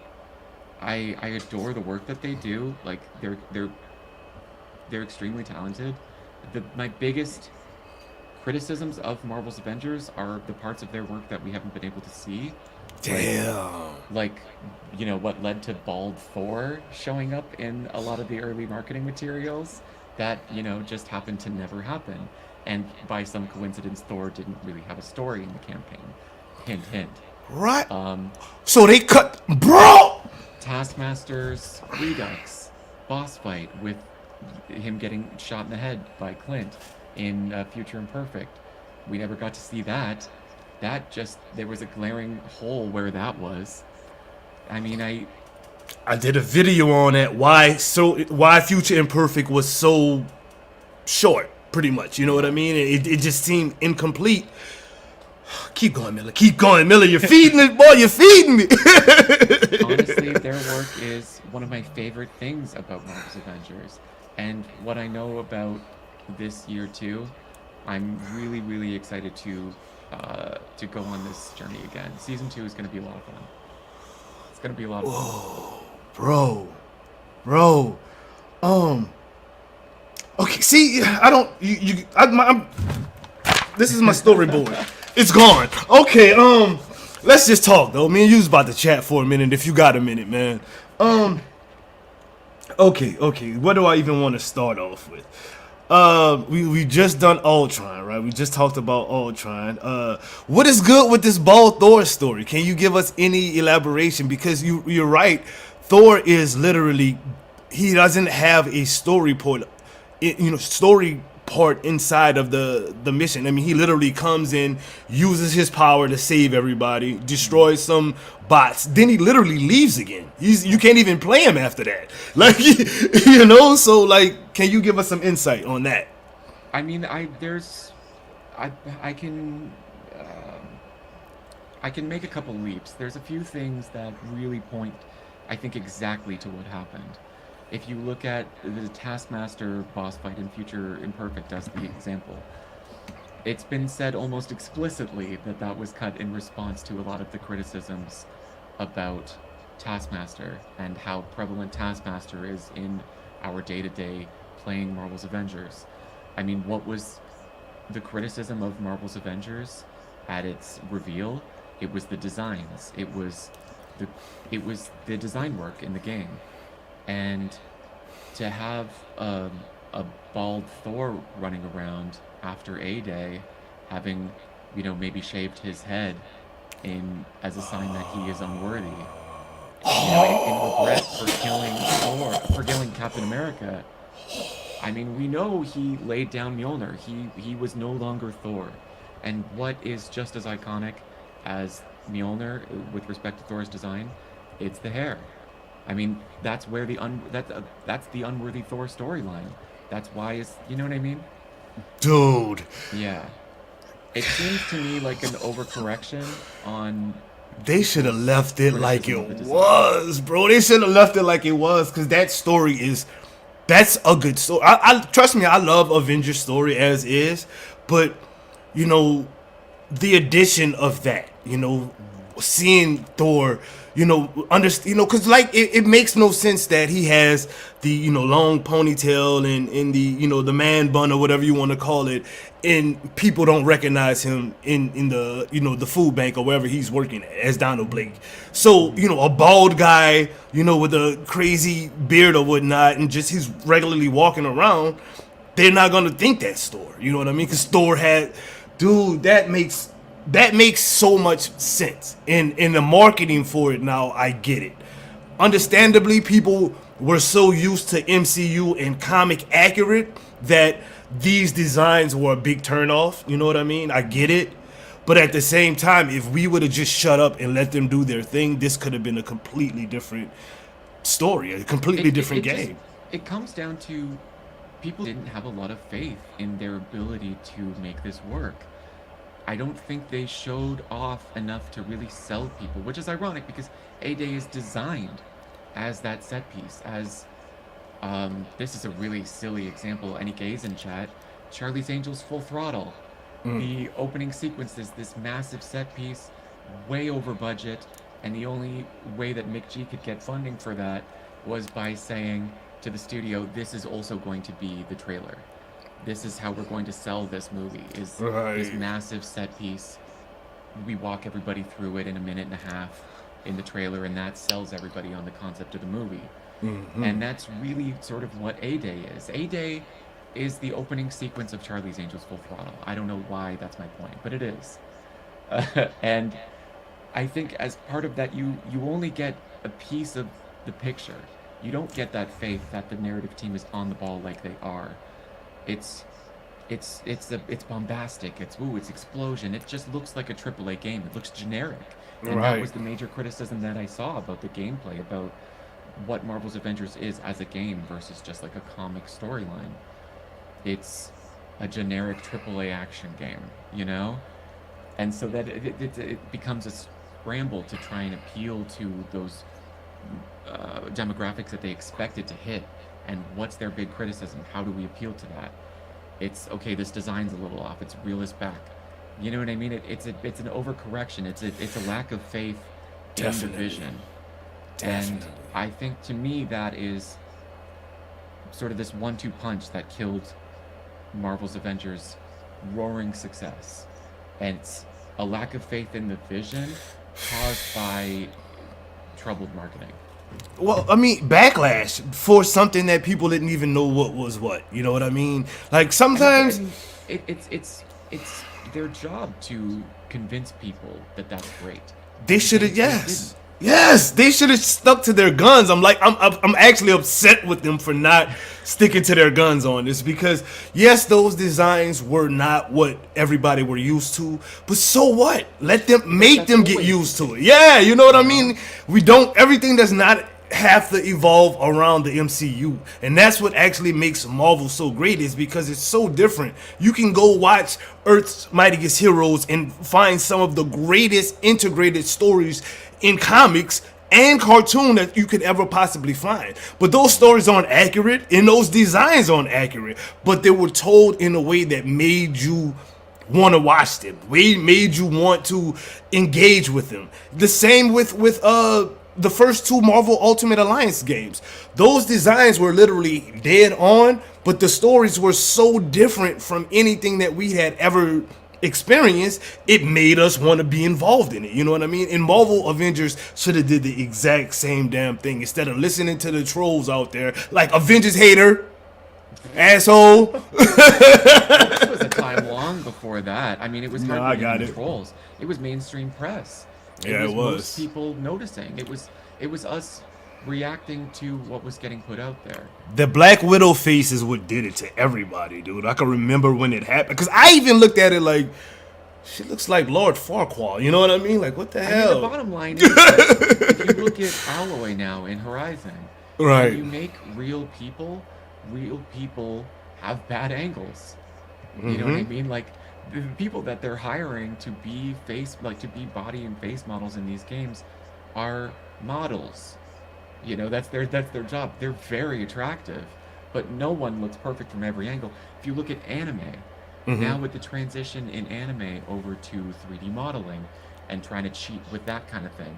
I adore the work that they do. Like they're extremely talented. My biggest criticisms of Marvel's Avengers are the parts of their work that we haven't been able to see. Damn. Like what led to bald Thor showing up in a lot of the early marketing materials that just happened to never happen. And by some coincidence, Thor didn't really have a story in the campaign. Hint, hint. Right. So they cut, bro. Taskmaster's Redux boss fight with him getting shot in the head by Clint in Future Imperfect. We never got to see that. There was a glaring hole where that was. I mean, I did a video on that. Why Future Imperfect was so short, pretty much. You know what I mean? It just seemed incomplete. Keep going, Miller. Keep going, Miller. You're feeding it, boy. You're feeding me. Honestly, their work is one of my favorite things about Marvel's Avengers. And what I know about this year too, I'm really, really excited to go on this journey again. Season 2 is going to be a lot of fun. It's going to be a lot of fun. Bro. Okay, see, this is my storyboard. It's gone. Okay, let's just talk though. Me and you's about to chat for a minute if you got a minute, man. Okay. What do I even want to start off with? We just done Ultron, right? We just talked about Ultron. What is good with this bald Thor story? Can you give us any elaboration? Because you're right, Thor is literally, he doesn't have a story part inside of the mission. I mean, he literally comes in, uses his power to save everybody, destroys some bots, then he literally leaves again. You can't even play him after that. Like, so like, can you give us some insight on that? I mean, I can I can make a couple leaps. There's a few things that really point, I think, exactly to what happened. If you look at the Taskmaster boss fight in Future Imperfect as the example, it's been said almost explicitly that that was cut in response to a lot of the criticisms about Taskmaster and how prevalent Taskmaster is in our day-to-day playing Marvel's Avengers. I mean, what was the criticism of Marvel's Avengers at its reveal? It was the designs. It was the design work in the game. And to have a bald Thor running around after A-Day, having, maybe shaved his head as a sign that he is unworthy, in regret for killing Captain America. I mean, we know he laid down Mjolnir. He was no longer Thor. And what is just as iconic as Mjolnir with respect to Thor's design? It's the hair. I mean, that's where that's the unworthy Thor storyline. That's why you know what I mean? Dude. Yeah. It seems to me like an overcorrection on... They should have left it like it was, bro. They should have left it like it was, because that story that's a good story. I trust me, I love Avengers story as is, but, the addition of that, seeing Thor, because like it makes no sense that he has the long ponytail and the man bun or whatever you want to call it, and people don't recognize him in the the food bank or wherever he's working at as Donald Blake. So a bald guy with a crazy beard or whatnot, and just he's regularly walking around, they're not gonna think that's Thor. You know what I mean? Because Thor had, dude, that makes so much sense. In the marketing for it now, I get it. Understandably, people were so used to MCU and comic accurate that these designs were a big turnoff. You know what I mean? I get it. But at the same time, if we would have just shut up and let them do their thing, this could have been a completely different story, a completely different game. It comes down to people didn't have a lot of faith in their ability to make this work. I don't think they showed off enough to really sell people, which is ironic because A-Day is designed as that set piece, as this is a really silly example. Any gays in chat, Charlie's Angels Full Throttle. The opening sequence is this massive set piece, way over budget, and the only way that Mick G could get funding for that was by saying to the studio, this is also going to be the trailer. This is how we're going to sell this movie, is this massive set piece. We walk everybody through it in a minute and a half in the trailer, and that sells everybody on the concept of the movie. And that's really sort of what A-Day is. A-Day is the opening sequence of Charlie's Angels Full Throttle. I don't know why that's my point, but it is. And I think as part of that, you only get a piece of the picture. You don't get that faith that the narrative team is on the ball like they are. It's bombastic. It's explosion. It just looks like a AAA game. It looks generic. And that was the major criticism that I saw about the gameplay, about what Marvel's Avengers is as a game versus just like a comic storyline. It's a generic AAA action game, And so that it becomes a scramble to try and appeal to those demographics that they expected to hit. And what's their big criticism? How do we appeal to that? It's, okay, this design's a little off. It's realist back. You know what I mean? It's an overcorrection. It's a lack of faith in the vision. And I think, to me, that is sort of this 1-2 punch that killed Marvel's Avengers' roaring success. And it's a lack of faith in the vision caused by troubled marketing. Well, I mean, backlash for something that people didn't even know what was what. You know what I mean? Like sometimes It's their job to convince people that that's great. they should have. They Yes, didn't. yes, they should have stuck to their guns. I'm actually upset with them for not sticking to their guns on this because yes, those designs were not what everybody were used to. But so what? Let them make That's them get always used the to it. case, Yeah, you know what I you know? mean. We don't. Everything does not have to evolve around the MCU, and that's what actually makes Marvel so great is because it's so different. You can go watch Earth's Mightiest Heroes and find some of the greatest integrated stories in comics and cartoon that you could ever possibly find. But those stories aren't accurate and those designs aren't accurate, but they were told in a way that made you want to watch them. We made you want to engage with them. The same with the first two Marvel Ultimate Alliance games. Those designs were literally dead on, but the stories were so different from anything that we had ever experienced. It made us want to be involved in it. You know what I mean? And Marvel Avengers should have did the exact same damn thing instead of listening to the trolls out there like Avengers hater, asshole. Well, this was a time long before that. I mean, it was No, I hardly got even it. trolls. It was mainstream press. Yeah, it was. Most people noticing. It was us reacting to what was getting put out there. The Black Widow face is what did it to everybody, dude. I can remember when it happened because I even looked at it like she looks like Lord Farquaad. You know what I mean? Like what the I mean, hell? the bottom line is that if you look at Alloy now in Horizon, Right. when you make real people have bad angles. You know what I mean? Like the people that they're hiring to be body and face models in these games are models. You know, that's their job. They're very attractive, but no one looks perfect from every angle. If you look at anime, now with the transition in anime over to 3D modeling and trying to cheat with that kind of thing,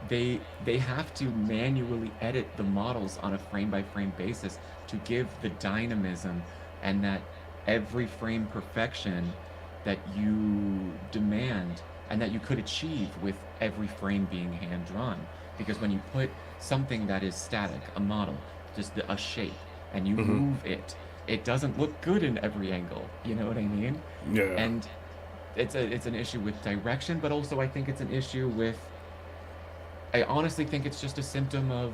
they have to manually edit the models on a frame by frame basis to give the dynamism and that every frame perfection that you demand and that you could achieve with every frame being hand drawn. Because when you put something that is static, a model, just a shape, and you move it, it doesn't look good in every angle. You know what I mean? Yeah. And it's an issue with direction, but also I think it's an issue with. I honestly think it's just a symptom of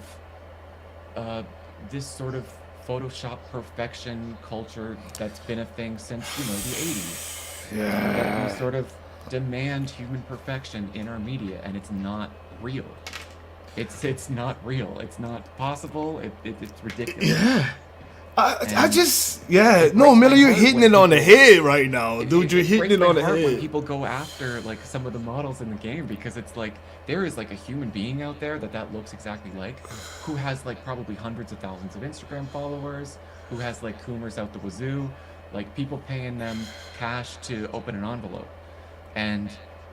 this sort of Photoshop perfection culture that's been a thing since the 80s. Yeah. That we sort of demand human perfection in our media, and it's not real. It's not real. It's not possible. It's ridiculous. Yeah. I And just it no, breaks Miller, my you're heart hitting when it on the people- head right now, dude. You're hitting breaks it my on the heart when head. people go after like some of the models in the game because it's like there is like a human being out there that looks exactly like, who has like probably hundreds of thousands of Instagram followers, who has like Coomers out the wazoo, like people paying them cash to open an envelope, and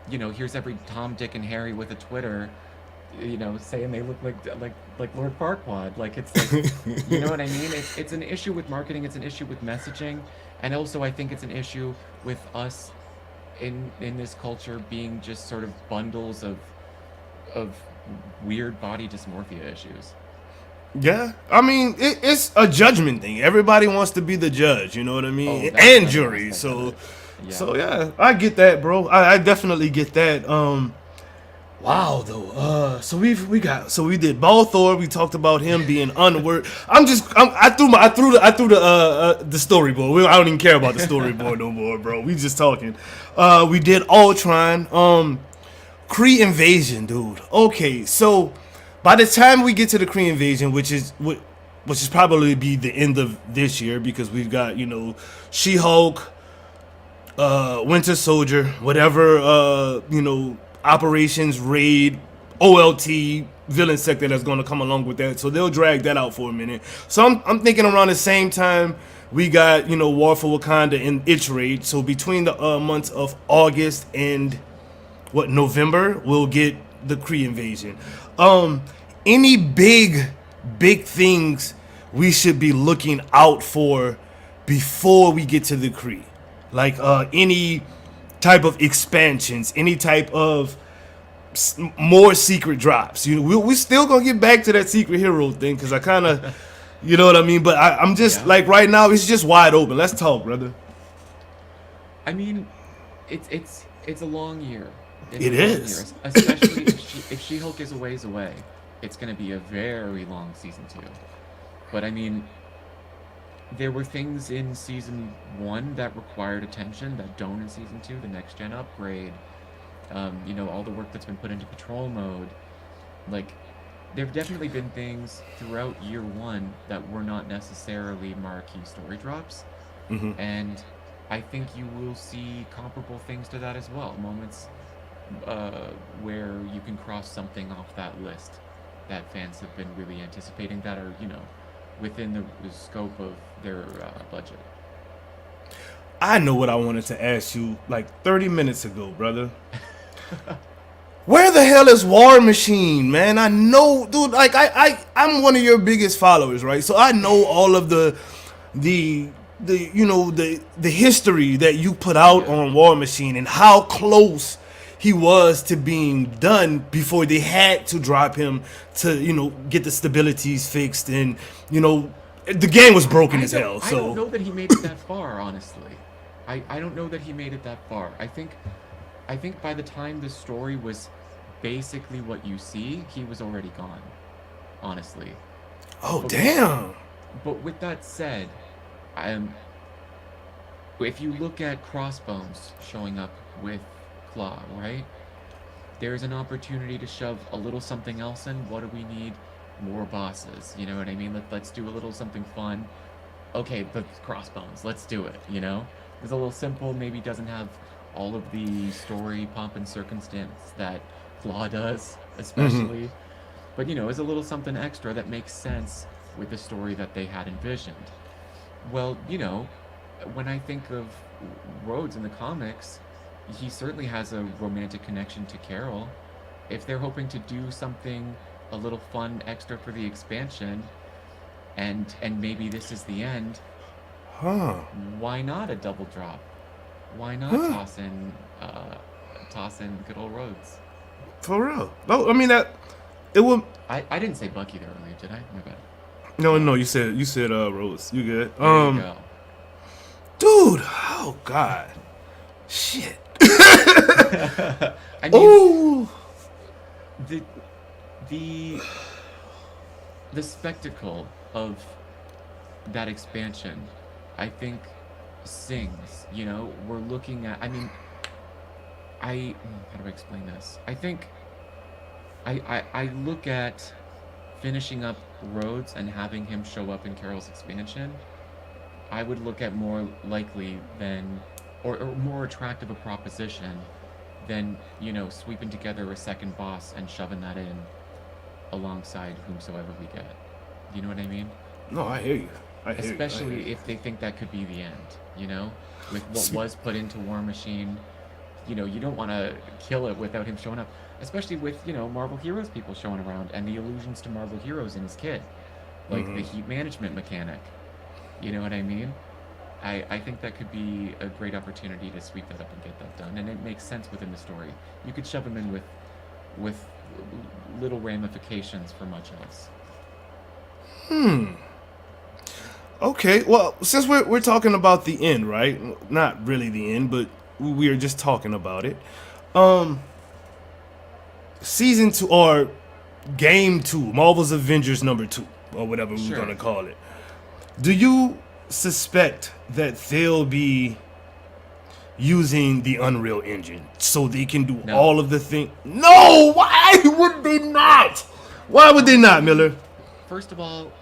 here's every Tom, Dick, and Harry with a Twitter, saying they look like Lord Farquaad. Like it's like, you know what I mean? It's an issue with marketing. It's an issue with messaging, and also I think it's an issue with us in this culture being just sort of bundles of weird body dysmorphia issues. Yeah, I mean it's a judgment thing. Everybody wants to be the judge, you know what I mean, Oh, that's and another jury. aspect of it. So yeah, I get that, bro. I definitely get that. Wow, though. So we did Ball Thor. We talked about him being unworthy. I threw the storyboard. I don't even care about the storyboard no more, bro. We just talking. We did Ultron. Kree invasion, dude. Okay, so by the time we get to the Kree invasion, which is probably be the end of this year because we've got She-Hulk, Winter Soldier, whatever operations, raid, OLT, villain sector that's going to come along with that. So they'll drag that out for a minute. So I'm thinking around the same time we got War for Wakanda and its raid. So between the months of August and November, we'll get the Kree invasion. Any big things we should be looking out for before we get to the Kree, like any type of expansions, any type of more secret drops. We still gonna get back to that secret hero thing because I kind of, you know what I mean. But I'm just like right now, it's just wide open. Let's talk, brother. I mean, it's a long year. It is, especially if She-Hulk is a ways away. It's going to be a very long season 2. But I mean, there were things in season 1 that required attention that don't in season 2. The next gen upgrade, you know, all the work that's been put into patrol mode. Like, there have definitely been things throughout year 1 that were not necessarily marquee story drops, and I think you will see comparable things to that as well. Moments where you can cross something off that list that fans have been really anticipating that are, you know, within the scope of their budget. I know what I wanted to ask you like 30 minutes ago, brother. Where the hell is War Machine, man? I know, dude, like I'm one of your biggest followers, right? So I know all of the you know, the history that you put out on War Machine and how close he was to being done before they had to drop him to, you know, get the stabilities fixed, and, you know, the game was broken as hell. So I don't know that he made it that far, honestly. I don't know that he made it that far. I think by the time the story was basically what you see, he was already gone, honestly. Oh, damn. But with that said, if you look at Crossbones showing up with Claw, right? There's an opportunity to shove a little something else in. What do we need? More bosses. You know what I mean? Let's do a little something fun. Okay, the Crossbones. Let's do it, you know? It's a little simple, maybe doesn't have all of the story pomp and circumstance that Claw does, especially. But, you know, it's a little something extra that makes sense with the story that they had envisioned. Well, you know, when I think of Rhodes in the comics, he certainly has a romantic connection to Carol. If they're hoping to do something a little fun extra for the expansion, and maybe this is the end, why not a double drop? Why not toss in good old Rhodes? For real? No, I mean that it will. I didn't say Bucky there earlier, did I? My bad. No, you said Rhodes. You good? There you go. Dude, oh god, shit. I mean, the spectacle of that expansion, I think, sings. You know, we're looking at. I mean, how do I explain this? I think I look at finishing up Rhodes and having him show up in Carol's expansion. I would look at more likely than, or more attractive a proposition than, you know, sweeping together a second boss and shoving that in alongside whomsoever we get. You know what I mean? No, I hear you. Especially if they think that could be the end, you know? With what was put into War Machine, you know, you don't want to kill it without him showing up. Especially with, you know, Marvel Heroes people showing around and the allusions to Marvel Heroes in his kit. Like the heat management mechanic. You know what I mean? I think that could be a great opportunity to sweep that up and get that done. And it makes sense within the story. You could shove him in with little ramifications for much else. Okay, well, since we're talking about the end, right? Not really the end, but we are just talking about it. Season 2 or Game 2, Marvel's Avengers number 2, or whatever we're gonna call it. Do you suspect that they'll be using the Unreal Engine so they can do all of the things? No! Why would they not? Why would they not, Miller? First of all,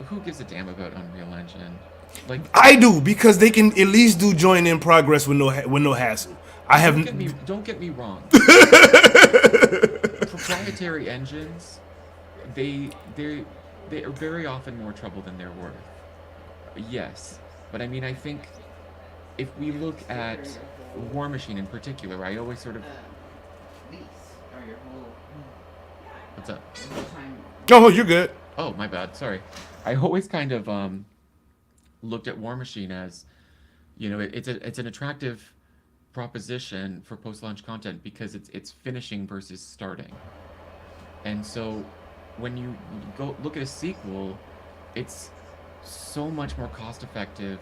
who gives a damn about Unreal Engine? Like, I do, because they can at least do join in progress with no hassle. Don't get me wrong. Proprietary engines, they're very often more trouble than they're worth. Yes, but I mean, I think if we look at War Machine in particular, I always sort of. What's up? Oh, you're good. Oh, my bad. Sorry. I always kind of looked at War Machine as, you know, it's an attractive proposition for post-launch content because it's finishing versus starting. And so when you go look at a sequel, it's so much more cost effective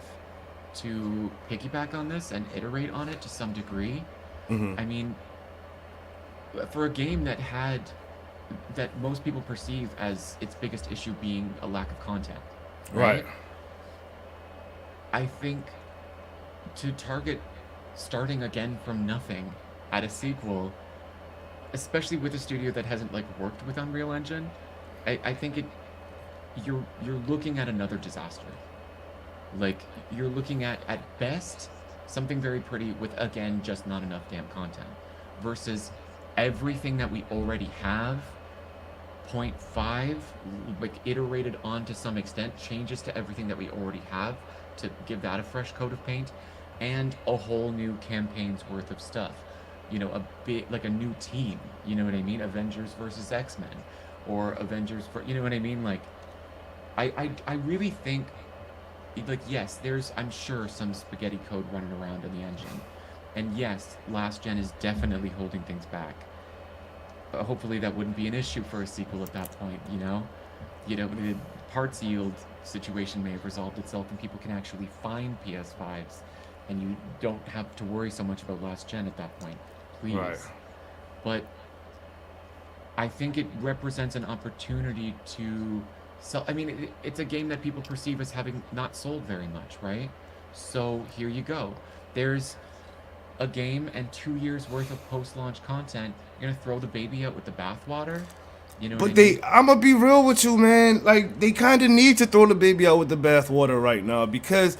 to piggyback on this and iterate on it to some degree. I mean, for a game that most people perceive as its biggest issue being a lack of content, right? I think to target starting again from nothing at a sequel, especially with a studio that hasn't like worked with Unreal Engine, I think you're looking at another disaster. Like, you're looking at best something very pretty with, again, just not enough damn content, versus everything that we already have, 0.5, like iterated on to some extent, changes to everything that we already have to give that a fresh coat of paint, and a whole new campaign's worth of stuff. You know, a bit like a new team, you know what I mean? Avengers versus X-Men, or Avengers for, you know what I mean? Like, I really think, like, yes, there's, I'm sure, some spaghetti code running around in the engine. And yes, last gen is definitely holding things back. Hopefully that wouldn't be an issue for a sequel at that point, you know? You know, the parts yield situation may have resolved itself and people can actually find PS5s, and you don't have to worry so much about last gen at that point, please. Right. But I think it represents an opportunity to sell. I mean, it's a game that people perceive as having not sold very much, right? So here you go. There's a game and 2 years worth of post-launch content. You're gonna throw the baby out with the bathwater? You know what I mean? I'm gonna be real with you, man. Like, they kind of need to throw the baby out with the bathwater right now, because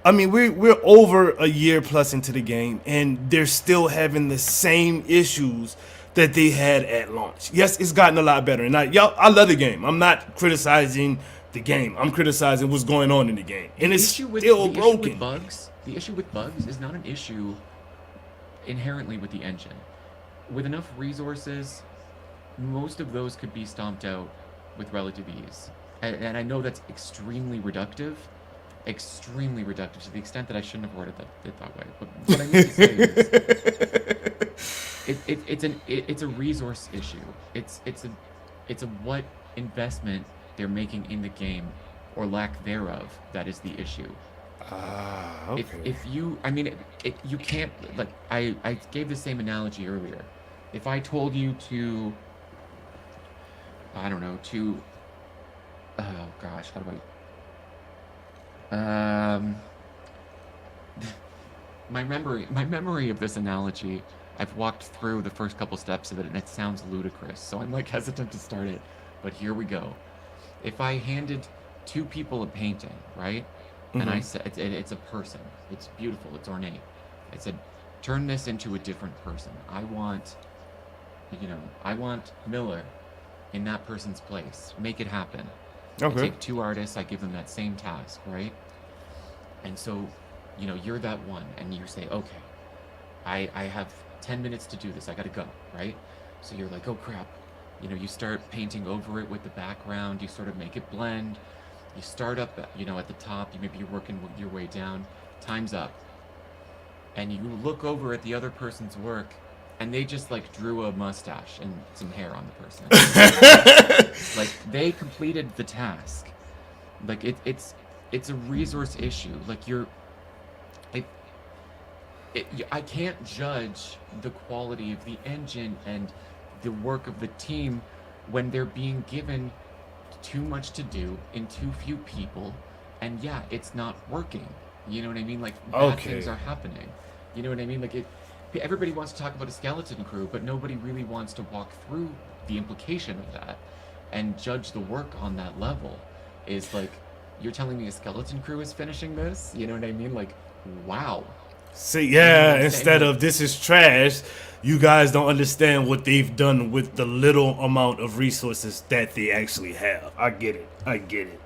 I mean, we're over a year plus into the game, and they're still having the same issues that they had at launch. Yes, it's gotten a lot better, and I love the game. I'm not criticizing the game. I'm criticizing what's going on in the game, and it's still broken. The issue with bugs is not an issue inherently with the engine. With enough resources, most of those could be stomped out with relative ease. And I know that's extremely reductive to the extent that I shouldn't have worded it that way. But what I mean to say is, it's a resource issue. It's a what investment they're making in the game, or lack thereof, that is the issue. Okay. If you, I mean, you can't, like, I gave the same analogy earlier. If I told you to, I don't know, oh gosh, how do my memory of this analogy, I've walked through the first couple steps of it and it sounds ludicrous, so I'm like hesitant to start it, but here we go. If I handed two people a painting, right? And I said, it's a person, it's beautiful, it's ornate. I said, turn this into a different person. I want Miller in that person's place. Make it happen. Okay. I take two artists, I give them that same task, right? And so, you know, you're that one, and you say, okay, I have 10 minutes to do this, I gotta go, right? So you're like, oh crap. You know, you start painting over it with the background, you sort of make it blend. You start up, you know, at the top, you're working your way down, time's up. And you look over at the other person's work, and they just like drew a mustache and some hair on the person. Like, they completed the task. Like, it's a resource issue. Like, I can't judge the quality of the engine and the work of the team when they're being given too much to do in too few people, and yeah, it's not working. You know what I mean? Like, bad things are happening. You know what I mean? Like, everybody wants to talk about a skeleton crew, but nobody really wants to walk through the implication of that and judge the work on that level. Is like, you're telling me a skeleton crew is finishing this? You know what I mean? Like, wow. See, yeah, instead of this is trash, you guys don't understand what they've done with the little amount of resources that they actually have. I get it. I get it.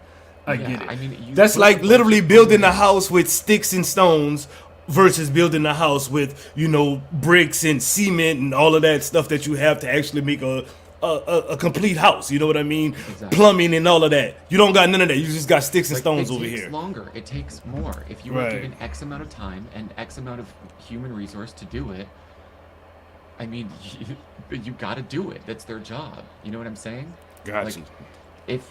I mean, that's like literally building a house with sticks and stones versus building a house with, you know, bricks and cement and all of that stuff that you have to actually make a a complete house. You know what I mean? Exactly. Plumbing and all of that. You don't got none of that. You just got sticks and Like, stones it over takes here. longer. It takes more. If you are given X amount of time and X amount of human resource to do it, I mean, you got to do it. That's their job. You know what I'm saying? Gotcha. Like,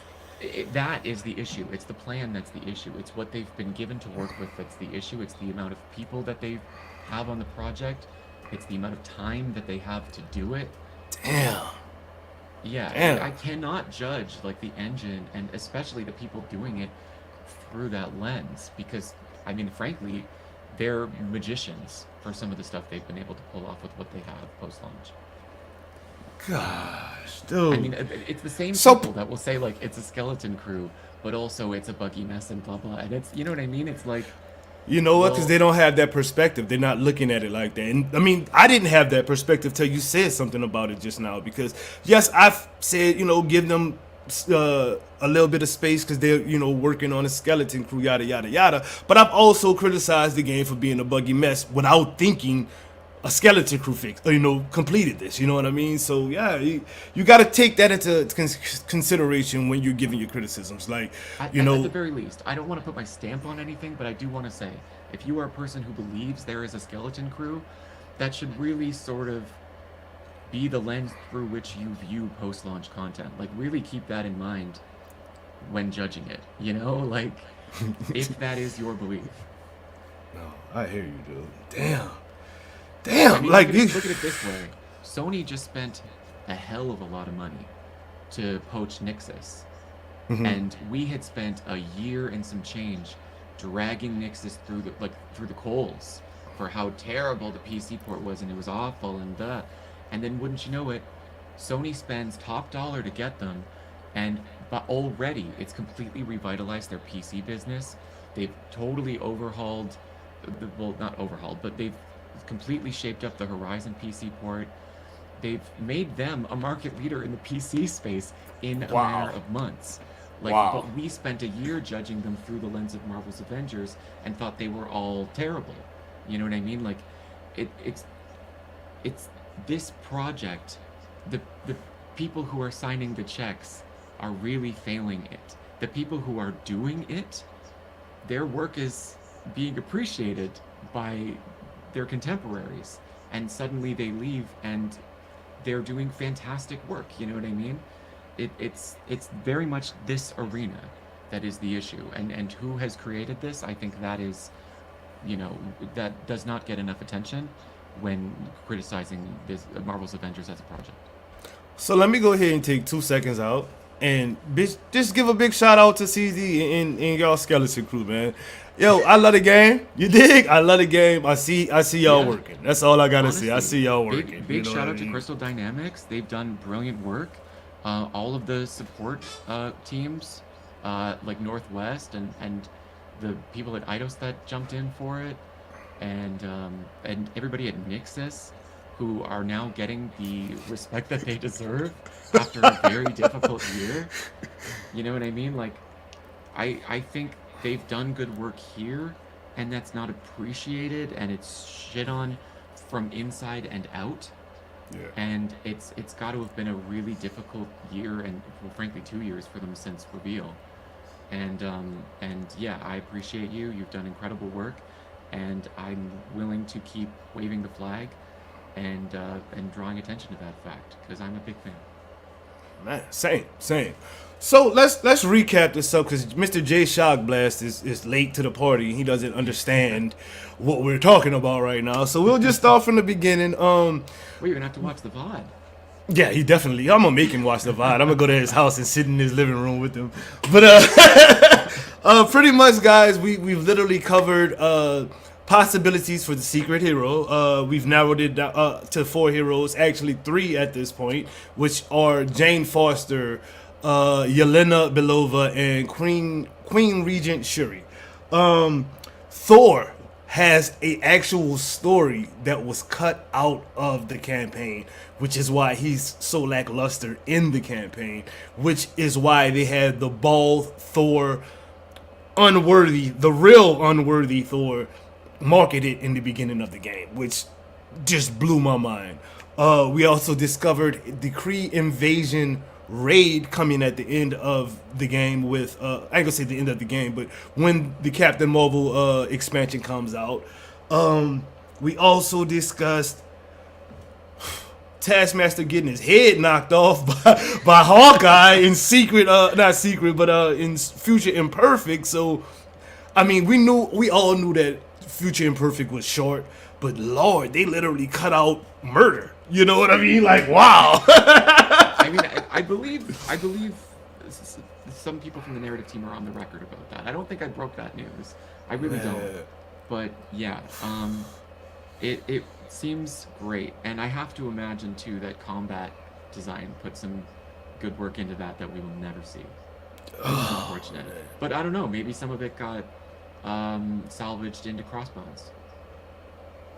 that is the issue. It's the plan that's the issue. It's what they've been given to work with that's the issue. It's the amount of people that they have on the project. It's the amount of time that they have to do it. Damn. Yeah, Damn. I cannot judge like the engine and especially the people doing it through that lens because, I mean, frankly, they're magicians for some of the stuff they've been able to pull off with what they have post-launch. Gosh, dude. I mean, it's the same people that will say like it's a skeleton crew, but also it's a buggy mess and blah blah. And it's, you know what I mean? It's like, you know what? Because they don't have that perspective. They're not looking at it like that. And I mean, I didn't have that perspective till you said something about it just now. Because yes, I've said, you know, give them a little bit of space because they're, you know, working on a skeleton crew, yada yada yada. But I've also criticized the game for being a buggy mess without thinking a skeleton crew fix, or, you know, completed this. You know what I mean? So yeah, you got to take that into consideration when you're giving your criticisms. Like, you know, at the very least, I don't want to put my stamp on anything, but I do want to say, if you are a person who believes there is a skeleton crew, that should really sort of be the lens through which you view post-launch content. Like, really keep that in mind when judging it. You know, like, if that is your belief. No, I hear you, dude. Damn, I mean, like look at it this way. Sony just spent a hell of a lot of money to poach Nixus. And we had spent a year and some change dragging Nixus through the coals for how terrible the PC port was, and it was awful, and then wouldn't you know it, Sony spends top dollar to get them, but already it's completely revitalized their PC business. They've totally overhauled, well, not overhauled, but they've completely shaped up the Horizon PC port. They've made them a market leader in the PC space in a matter of months. Like, but we spent a year judging them through the lens of Marvel's Avengers and thought they were all terrible. You know what I mean? Like, it's this project. The people who are signing the checks are really failing it. The people who are doing it, their work is being appreciated by their contemporaries, and suddenly they leave and they're doing fantastic work. You know what I mean? It's very much this arena that is the issue, and who has created this? I think that is, you know, that does not get enough attention when criticizing this Marvel's Avengers as a project. So let me go ahead and take 2 seconds out and just give a big shout out to CZ and y'all skeleton crew, man. Yo, I love the game. You dig? I love the game. I see y'all working. That's all I gotta say. I see y'all working. Big shout out to Crystal Dynamics. They've done brilliant work. All of the support teams, like Northwest and the people at Eidos that jumped in for it, and everybody at Nixus, who are now getting the respect that they deserve after a very difficult year. You know what I mean? Like, I think they've done good work here, and that's not appreciated, and it's shit on from inside and out. Yeah. And it's got to have been a really difficult year, and well, frankly 2 years for them since reveal. And yeah, I appreciate you. You've done incredible work, and I'm willing to keep waving the flag and drawing attention to that fact because I'm a big fan. Man, same. So let's recap this up because Mr. J Shock Blast is late to the party. He doesn't understand what we're talking about right now. So we'll just start from the beginning. Well, you're gonna have to watch the VOD. Yeah, he definitely. I'm gonna make him watch the VOD. I'm gonna go to his house and sit in his living room with him. But pretty much, guys, we've literally covered possibilities for the secret hero. We've narrowed it down to 4 heroes, actually 3 at this point, which are Jane Foster, Yelena Belova, and Queen Regent Shuri. Thor has a actual story that was cut out of the campaign, which is why he's so lackluster in the campaign, which is why they had the bald Thor, the real unworthy Thor, marketed in the beginning of the game, which just blew my mind. We also discovered the Kree invasion raid coming at the end of the game with I ain't gonna say the end of the game, but when the Captain Marvel expansion comes out. We also discussed Taskmaster getting his head knocked off by Hawkeye in secret, not secret, but in Future Imperfect. So, I mean, we all knew that Future Imperfect was short, but Lord, they literally cut out murder. You know what I mean? Like, wow. I mean, I believe some people from the narrative team are on the record about that. I don't think I broke that news. I really don't. But yeah, it seems great, and I have to imagine too that combat design put some good work into that we will never see. It's unfortunate, but I don't know. Maybe some of it got salvaged into Crossbones.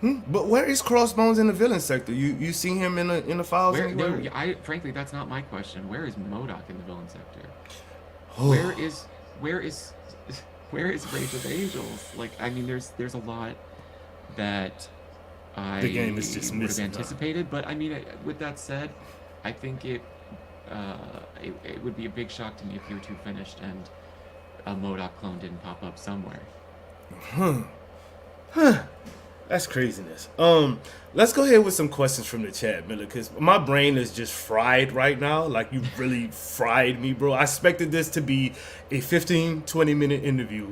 But where is Crossbones in the villain sector? You see him in the files? No, frankly, that's not my question. Where is Modoc in the villain sector? Where is Rage of Angels? Like, I mean, there's a lot that the game is just would have missing, anticipated, but I mean, with that said, I think it would be a big shock to me if year 2 finished and a Modoc clone didn't pop up somewhere. That's craziness. Let's go ahead with some questions from the chat, Miller, because my brain is just fried right now. Like, you really fried me, bro. I expected this to be a 15-20 minute interview,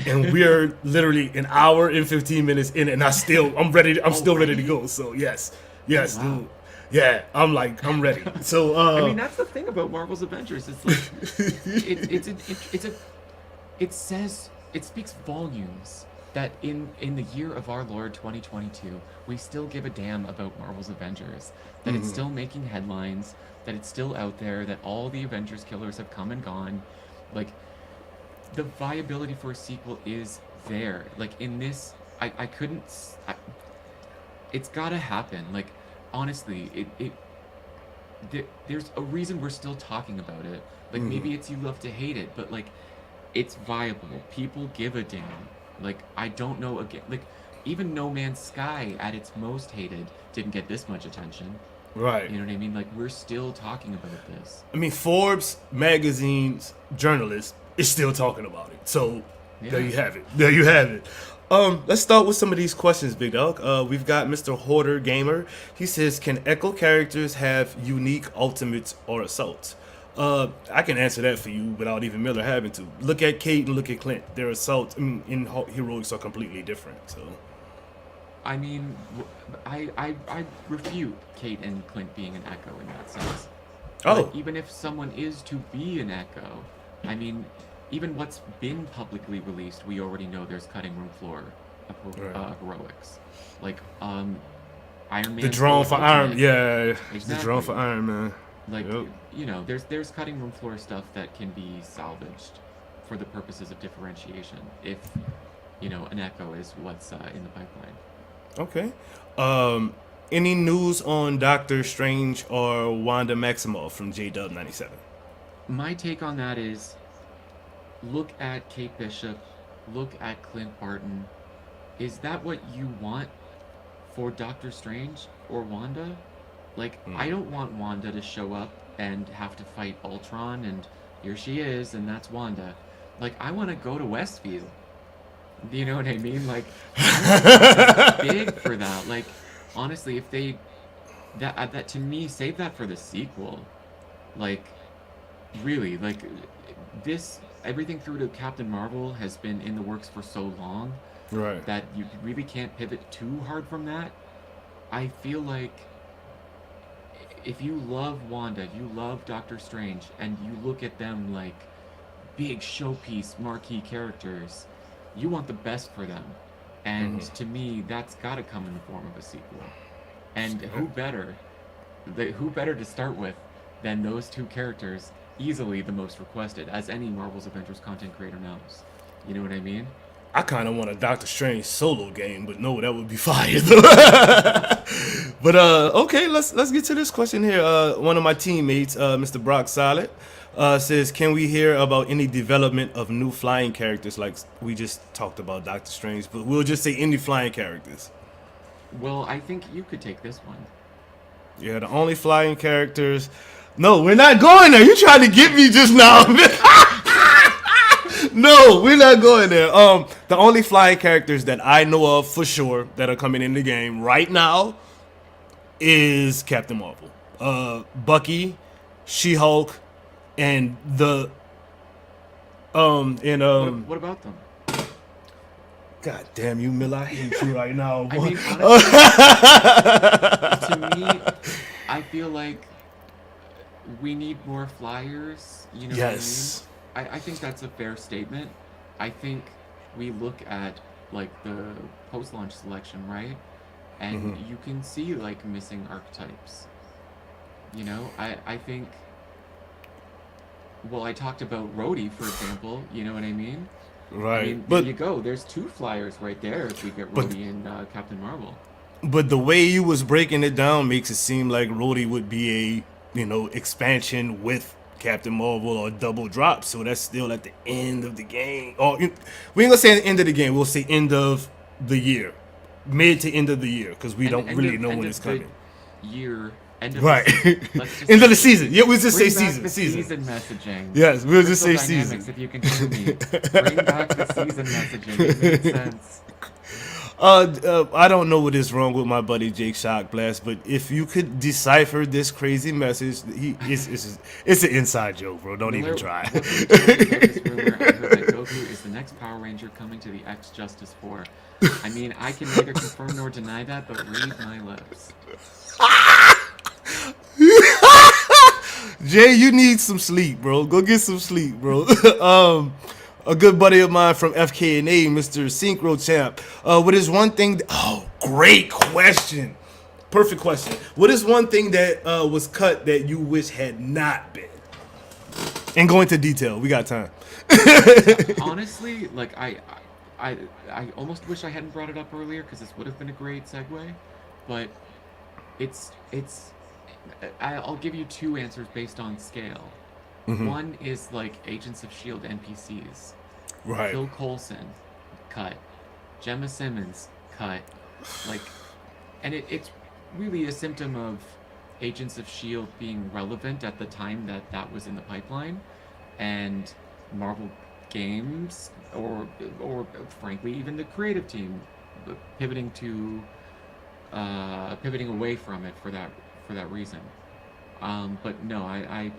and we're literally an hour and 15 minutes in, and I'm still ready to go. So yes, wow. Dude. Yeah, I'm ready. So I mean, that's the thing about Marvel's Avengers. It's like it speaks volumes that in the year of our Lord 2022, we still give a damn about Marvel's Avengers, that it's still making headlines, that it's still out there, that all the Avengers killers have come and gone. Like, the viability for a sequel is there. Like, in this, it's gotta happen. Like, honestly, there's a reason we're still talking about it. Like, maybe it's you love to hate it, but like, it's viable. People give a damn. Like, I don't know, again, like, even No Man's Sky at its most hated didn't get this much attention. Right. You know what I mean? Like, we're still talking about this. I mean, Forbes magazine's journalist is still talking about it. So There you have it. Let's start with some of these questions, Big Dog. We've got Mr. Hoarder Gamer. He says, can Echo characters have unique ultimates or assaults? I can answer that for you without even Miller having to. Look at Kate and look at Clint. Their assaults in heroics are completely different. So, I mean, I refute Kate and Clint being an Echo in that sense. But even if someone is to be an Echo, I mean, even what's been publicly released, we already know there's cutting room floor heroics. Like, Iron Man. The drone for Iron, exactly. The drone for Iron Man. Like, you know, there's cutting room floor stuff that can be salvaged for the purposes of differentiation if, you know, an Echo is what's in the pipeline. Okay. Any news on Doctor Strange or Wanda Maximoff from JW97? My take on that is, look at Kate Bishop, look at Clint Barton. Is that what you want for Doctor Strange or Wanda? Like, I don't want Wanda to show up and have to fight Ultron, and here she is, and that's Wanda. Like, I want to go to Westfield. Do you know what I mean? Like, I'm big for that. Like, honestly, if they... That to me, save that for the sequel. Like, really, like, this... Everything through to Captain Marvel has been in the works for so long. Right. That you really can't pivot too hard from that. I feel like... if you love Wanda, you love Doctor Strange, and you look at them like big showpiece marquee characters, you want the best for them. And to me, that's got to come in the form of a sequel. And who better to start with than those two characters, easily the most requested, as any Marvel's Avengers content creator knows. You know what I mean? I kind of want a Doctor Strange solo game, but no, that would be fire. But okay, let's get to this question here. One of my teammates, Mr. Brock Solid, says, can we hear about any development of new flying characters? Like we just talked about Doctor Strange, but we'll just say any flying characters. Well, I think you could take this one. Yeah, the only flying characters. No, we're not going there. You tried to get me just now. No, we're not going there. The only flying characters that I know of for sure that are coming in the game right now is Captain Marvel, Bucky, She-Hulk, and the What about them? God damn you, Miller! I hate you right now. I mean, honestly, to me, I feel like we need more flyers. You know Yes. what I mean? I think that's a fair statement. I think we look at like the post-launch selection, right? And you can see like missing archetypes. You know, I think. Well, I talked about Rhodey, for example. You know what I mean? Right. I mean, but there you go. There's 2 flyers right there if we get Rhodey and Captain Marvel. But the way you was breaking it down makes it seem like Rhodey would be a, expansion with Captain Marvel or double drop. So that's still at the end of the game. Or we ain't gonna say the end of the game. We'll say end of the year, mid to end of the year, because we don't really know when it's coming. Year. End of Right. the season. Let's just End of the season. Yeah, we'll just say bring back season. the Season. messaging. Yes, we'll just say Crystal season. Dynamics, if you can hear me. Bring back the season messaging. It makes sense. I don't know what is wrong with my buddy Jake Shockblast, but if you could decipher this crazy message, it's an inside joke, bro. Don't even try. What can you tell me about this rumor I heard that Goku is the next Power Ranger coming to the X-Justice 4? I mean, I can neither confirm nor deny that, but read my lips. Jay, you need some sleep, bro. Go get some sleep, bro. A good buddy of mine from FKNA, Mr. Synchro Champ. What is one thing? Great question. Perfect question. What is one thing that was cut that you wish had not been? And go into detail. We got time. Honestly, like I almost wish I hadn't brought it up earlier because this would have been a great segue, but it's. I'll give you 2 answers based on scale. One is like Agents of S.H.I.E.L.D. NPCs. Right. Phil Coulson, cut. Gemma Simmons, cut. Like, and it's really a symptom of Agents of S.H.I.E.L.D. being relevant at the time that was in the pipeline, and Marvel Games, or frankly even the creative team, pivoting away from it for that reason. But no, I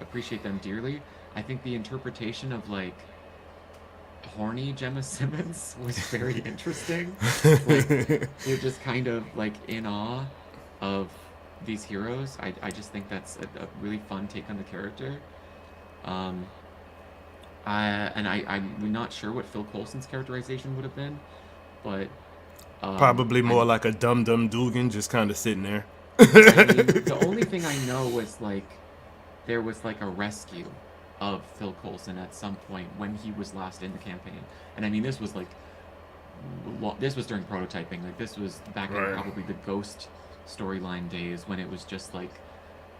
appreciate them dearly. I think the interpretation of like horny Gemma Simmons was very interesting. Like, you're just kind of like in awe of these heroes. I just think that's a really fun take on the character. I'm not sure what Phil Coulson's characterization would have been, but probably more like a Dum Dugan, just kind of sitting there. I mean, the only thing I know was like there was like a rescue of Phil Coulson at some point when he was last in the campaign, and I mean this was during prototyping. Like this was back in probably the Ghost storyline days when it was just like,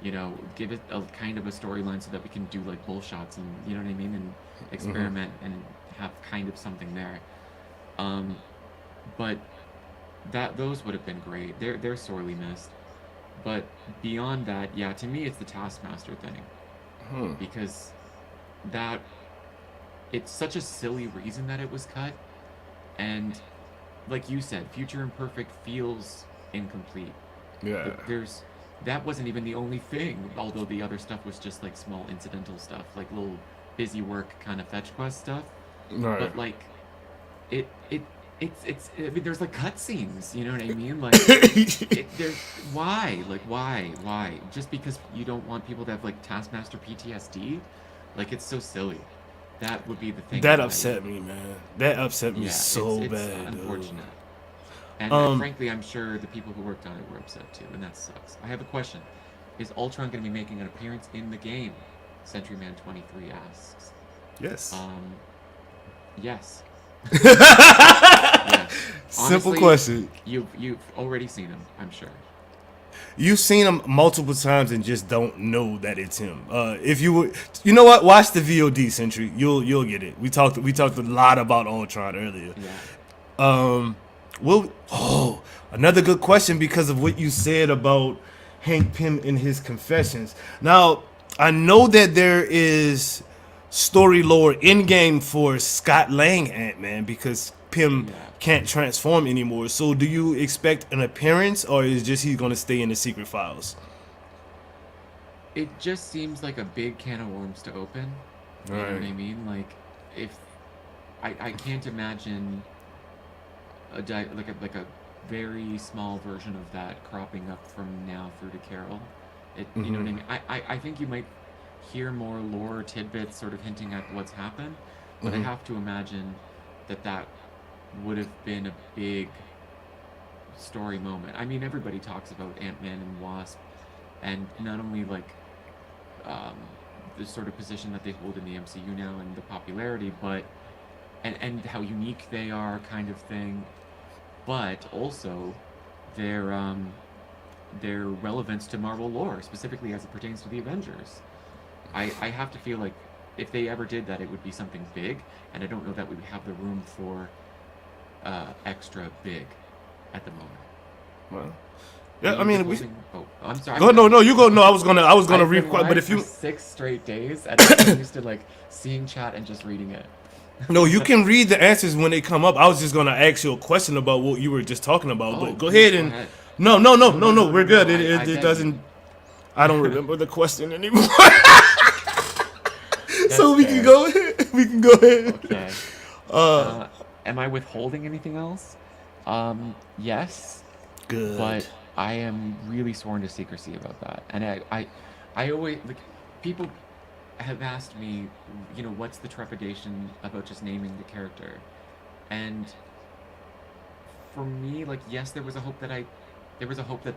give it a kind of a storyline so that we can do like bull shots and you know what I mean, and experiment and have kind of something there. But those would have been great. They're sorely missed. But beyond that, yeah, to me it's the Taskmaster thing. Because it's such a silly reason that it was cut. And like you said, Future Imperfect feels incomplete. Yeah. That wasn't even the only thing, although the other stuff was just like small incidental stuff, like little busy work kind of fetch quest stuff. Right. But like it's I mean, there's like cutscenes, you know what I mean? Like, why? Just because you don't want people to have like Taskmaster PTSD? Like, it's so silly. That would be the thing. That upset me, man. That upset me so it's bad. Unfortunate. Dude. And frankly, I'm sure the people who worked on it were upset too, and that sucks. I have a question: is Ultron going to be making an appearance in the game? Sentryman23 asks. Yes. Yes. Yes. Simple Honestly, question. You've already seen him, I'm sure. You've seen him multiple times and just don't know that it's him. If you would, you know what? Watch the VOD, Sentry. You'll get it. We talked a lot about Ultron earlier. Yeah. Well, another good question because of what you said about Hank Pym in his confessions. Now, I know that there is story lore in game for Scott Lang Ant-Man because Pym Yeah. can't transform anymore. So, do you expect an appearance, or is just he's going to stay in the secret files? It just seems like a big can of worms to open. You know what I Right. mean? Like, if I can't imagine like a very small version of that cropping up from now through to Carol. You know what I mean? I think you might hear more lore tidbits sort of hinting at what's happened, but I have to imagine that would have been a big story moment. I mean, everybody talks about Ant-Man and Wasp, and not only like um, the sort of position that they hold in the MCU now and the popularity, but and how unique they are, kind of thing, but also their relevance to Marvel lore, specifically as it pertains to the Avengers. I have to feel like if they ever did that, it would be something big, and I don't know that we would have the room for extra big at the moment. Well, yeah, I mean, Oh, I'm sorry. no, you go. No, I was gonna I've read, been but live if you for 6 straight days, and I'm used to like seeing chat and just reading it. no, you can read the answers when they come up. I was just gonna ask you a question about what you were just talking about, Oh, but go please ahead go and ahead. no, we're good. I It beg doesn't. you. I don't remember the question anymore. That's So we fair. can go ahead. We can go ahead. Okay. Am I withholding anything else? Yes, Good. but I am really sworn to secrecy about that. And I always like people have asked me, you know, what's the trepidation about just naming the character? And for me, like, yes, there was a hope that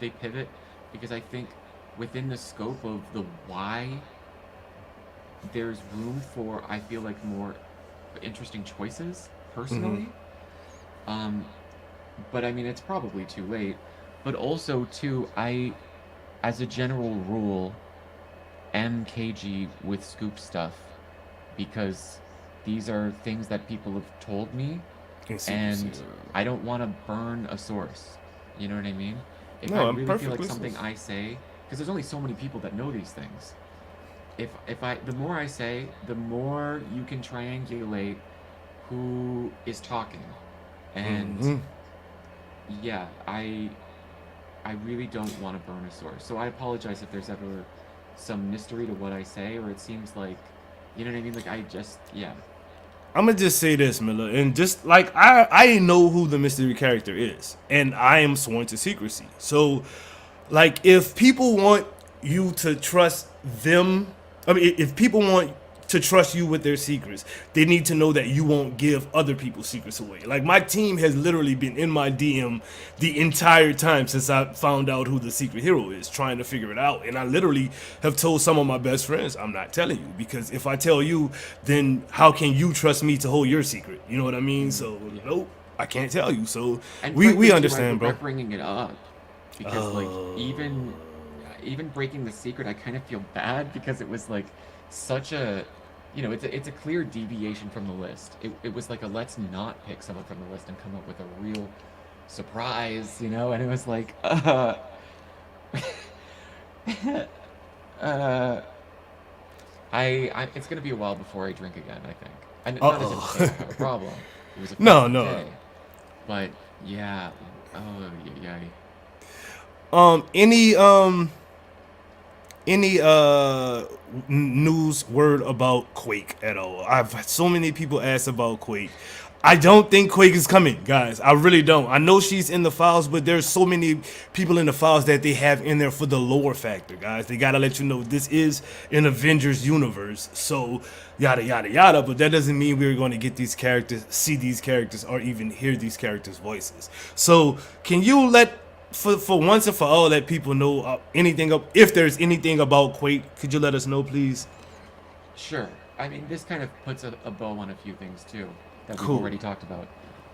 they pivot, because I think within the scope of the why, there's room for, I feel like, more interesting choices personally. But I mean, it's probably too late. But also, too, I, as a general rule, am cagey with scoop stuff, because these are things that people have told me, and I don't want to burn a source. You know what I mean? If No, I I'm really feel like perfectly something I say, because there's only so many people that know these things. The more I say, the more you can triangulate who is talking, and yeah, I really don't want to burn a source. So I apologize if there's ever some mystery to what I say, or it seems like, you know what I mean? Like, I'm gonna just say this, Miller, and just like I know who the mystery character is, and I am sworn to secrecy. So, like, if people want you to trust them, I mean, if people want to trust you with their secrets, they need to know that you won't give other people's secrets away. Like, my team has literally been in my DM the entire time since I found out who the secret hero is, trying to figure it out. And I literally have told some of my best friends, I'm not telling you, because if I tell you, then how can you trust me to hold your secret? You know what I mean? So, nope, I can't tell you. So and we frankly, too, understand, I bro. regret bringing it up, because like even breaking the secret, I kind of feel bad, because it was like such a, you know, it's a clear deviation from the list. It was like a let's not pick someone from the list and come up with a real surprise, you know, and it was like it's gonna be a while before I drink again, I think. And not as if I have a problem. It was a No, fun no. day. But yeah, oh yeah. Any news word about Quake at all? I've had so many people ask about Quake. I don't think Quake is coming, guys. I really don't. I know she's in the files, but there's so many people in the files that they have in there for the lore factor, guys. They gotta let you know this is an Avengers universe, so yada yada yada. But that doesn't mean we're going to get these characters, see these characters, or even hear these characters' voices. So can you let, for once and for all, let people know if there's anything about Quake? Could you let us know, please? Sure. I mean, this kind of puts a bow on a few things too that we've Cool. already talked about.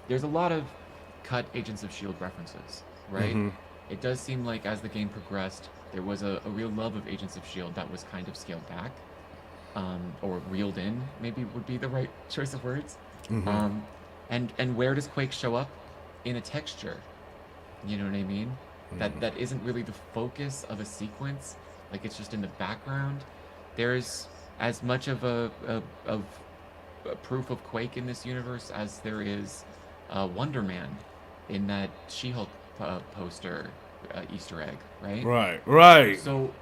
There's a lot of cut Agents of S.H.I.E.L.D. references, right? It does seem like as the game progressed, there was a real love of Agents of S.H.I.E.L.D. that was kind of scaled back, or reeled in, maybe would be the right choice of words. And where does Quake show up in a texture. You know what I mean? That isn't really the focus of a sequence. Like it's just in the background. There's as much of a proof of Quake in this universe as there is Wonder Man in that She-Hulk poster Easter egg, right? Right, right. So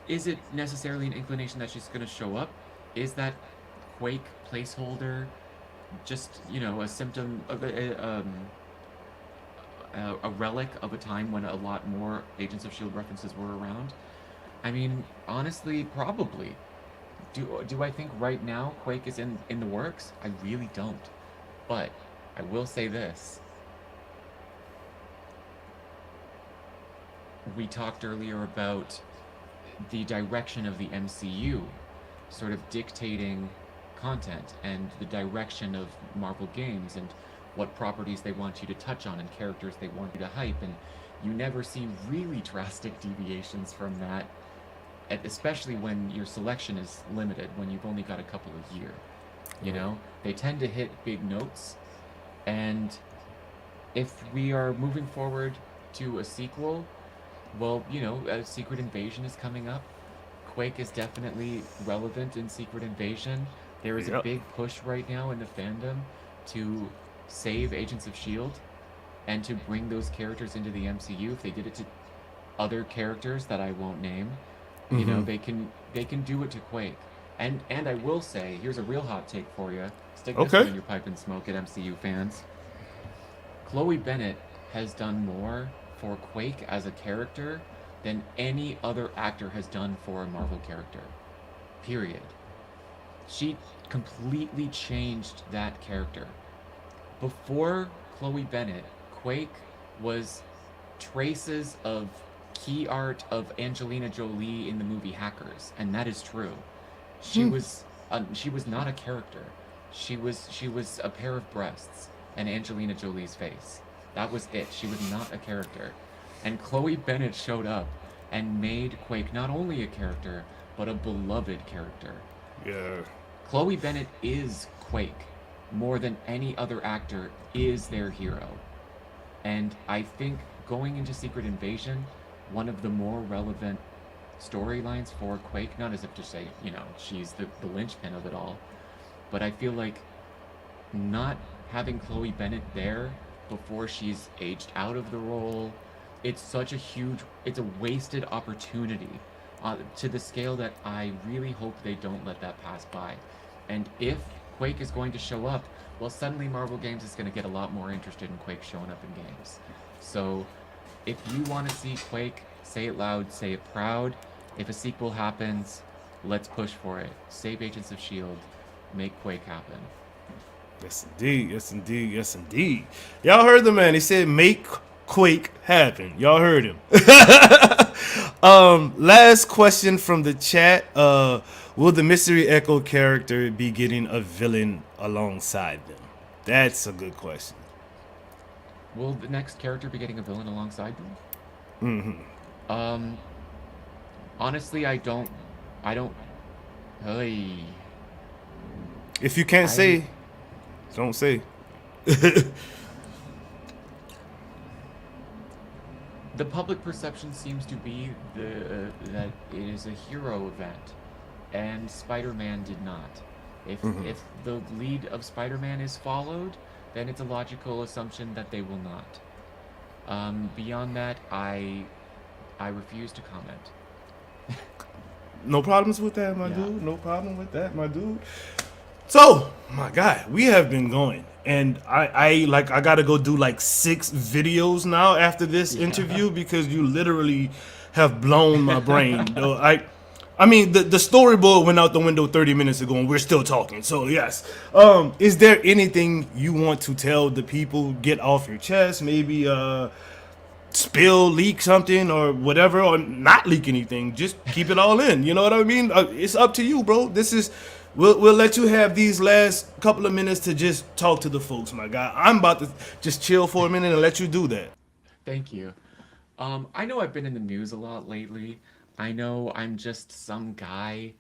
is it necessarily an inclination that she's going to show up? Is that Quake placeholder just, you know, a symptom of a relic of a time when a lot more Agents of S.H.I.E.L.D. references were around? I mean, honestly, probably. Do I think right now Quake is in the works? I really don't. But I will say this. We talked earlier about the direction of the MCU sort of dictating content and the direction of Marvel games and what properties they want you to touch on and characters they want you to hype, and you never see really drastic deviations from that, especially when your selection is limited, when you've only got a couple a year. You know, they tend to hit big notes, and if we are moving forward to a sequel, well, you know, Secret Invasion is coming up. Quake is definitely relevant in Secret Invasion. There is a big push right now in the fandom to save Agents of S.H.I.E.L.D. and to bring those characters into the MCU. If they did it to other characters that I won't name, you know, they can do it to Quake. And I will say, here's a real hot take for you. Stick this one in your pipe and smoke it, MCU fans. Chloe Bennett has done more for Quake as a character than any other actor has done for a Marvel character. Period. She completely changed that character. Before Chloe Bennett, Quake was traces of key art of Angelina Jolie in the movie Hackers, and that is true. She was not a character. She was a pair of breasts and Angelina Jolie's face. That was it. She was not a character. And Chloe Bennett showed up and made Quake not only a character, but a beloved character. Yeah. Chloe Bennett is Quake more than any other actor is their hero. And I think going into Secret Invasion, one of the more relevant storylines for Quake, not as if to say, you know, she's the linchpin of it all, but I feel like not having Chloe Bennett there before she's aged out of the role, it's a wasted opportunity to the scale that I really hope they don't let that pass by. And if Quake is going to show up, well, suddenly Marvel Games is going to get a lot more interested in Quake showing up in games. So if you want to see Quake, say it loud, say it proud. If a sequel happens, let's push for it. Save Agents of S.H.I.E.L.D. Make Quake happen. Yes, indeed. Yes, indeed. Yes, indeed. Y'all heard the man. He said, make Quake happen. Y'all heard him. Last question from the chat. Will the Mystery Echo character be getting a villain alongside them? That's a good question. Will the next character be getting a villain alongside them? Honestly, I don't. Hey. If you can't say, don't say. The public perception seems to be that it is a hero event, and Spider-Man did not. If the lead of Spider-Man is followed, then it's a logical assumption that they will not. Beyond that, I refuse to comment. No problems with that, my dude. No problem with that, my dude. So, my guy, we have been going, and I gotta go do like 6 videos now after this interview because you literally have blown my brain. I mean, the storyboard went out the window 30 minutes ago, and we're still talking. So yes, is there anything you want to tell the people? Get off your chest, maybe spill, leak something or whatever, or not leak anything. Just keep it all in. You know what I mean? It's up to you, bro. We'll let you have these last couple of minutes to just talk to the folks, my guy. I'm about to just chill for a minute and let you do that. Thank you. I know I've been in the news a lot lately. I know I'm just some guy,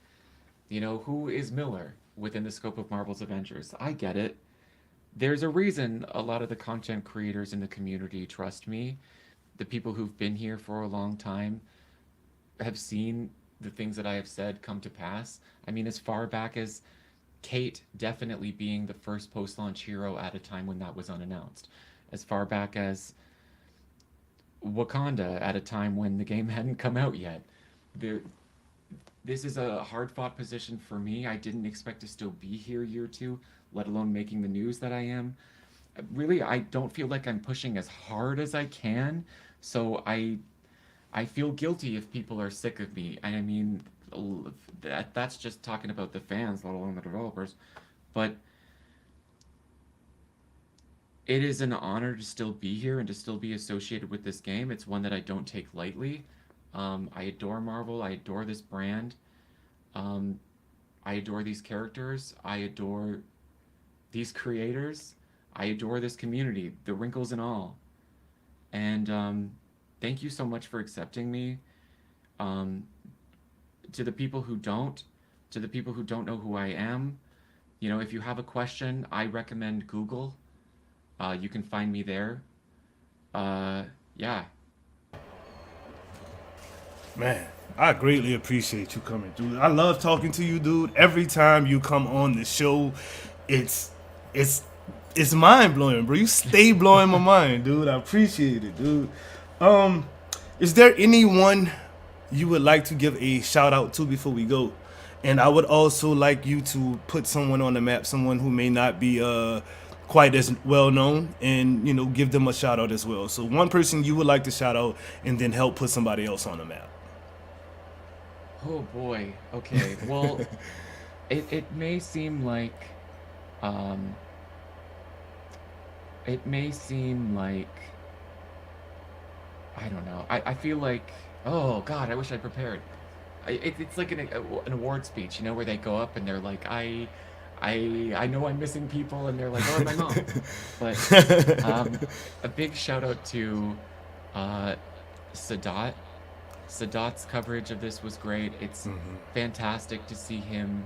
you know, who is Miller within the scope of Marvel's Avengers. I get it. there's a reason a lot of the content creators in the community trust me. The people who've been here for a long time have seen the things that I have said come to pass. I mean, as far back as Kate definitely being the first post launch hero at a time when that was unannounced, as far back as Wakanda at a time when the game hadn't come out yet. There, this is a hard fought position for me. I didn't expect to still be here year two, let alone making the news that I am. Really, I don't feel like I'm pushing as hard as I can, so I feel guilty if people are sick of me. And I mean, that's just talking about the fans, let alone the developers. But it is an honor to still be here and to still be associated with this game. It's one that I don't take lightly. I adore Marvel. I adore this brand. Um, I adore these characters. I adore these creators. I adore this community, the wrinkles and all. And thank you so much for accepting me. Um, to the people who don't, to the people who don't know who I am, you know, if you have a question, I recommend Google. You can find me there. Yeah. Man, I greatly appreciate you coming, dude. I love talking to you, dude. Every time you come on the show, it's it's it's mind blowing, bro. You stay blowing my mind, dude. I appreciate it, dude. Um, is there anyone you would like to give a shout out to before we go? And I would also like you to put someone on the map, someone who may not be quite as well known, and you know, give them a shout out as well. So one person you would like to shout out, and then help put somebody else on the map. Oh boy. Okay. Well, it may seem like, um, it may seem like, I don't know. I feel like, oh God, I wish I prepared. It's like an award speech, you know, where they go up and they're like, I know I'm missing people, and they're like, oh, my mom. But a big shout out to Sadat. Sadat's coverage of this was great. It's fantastic to see him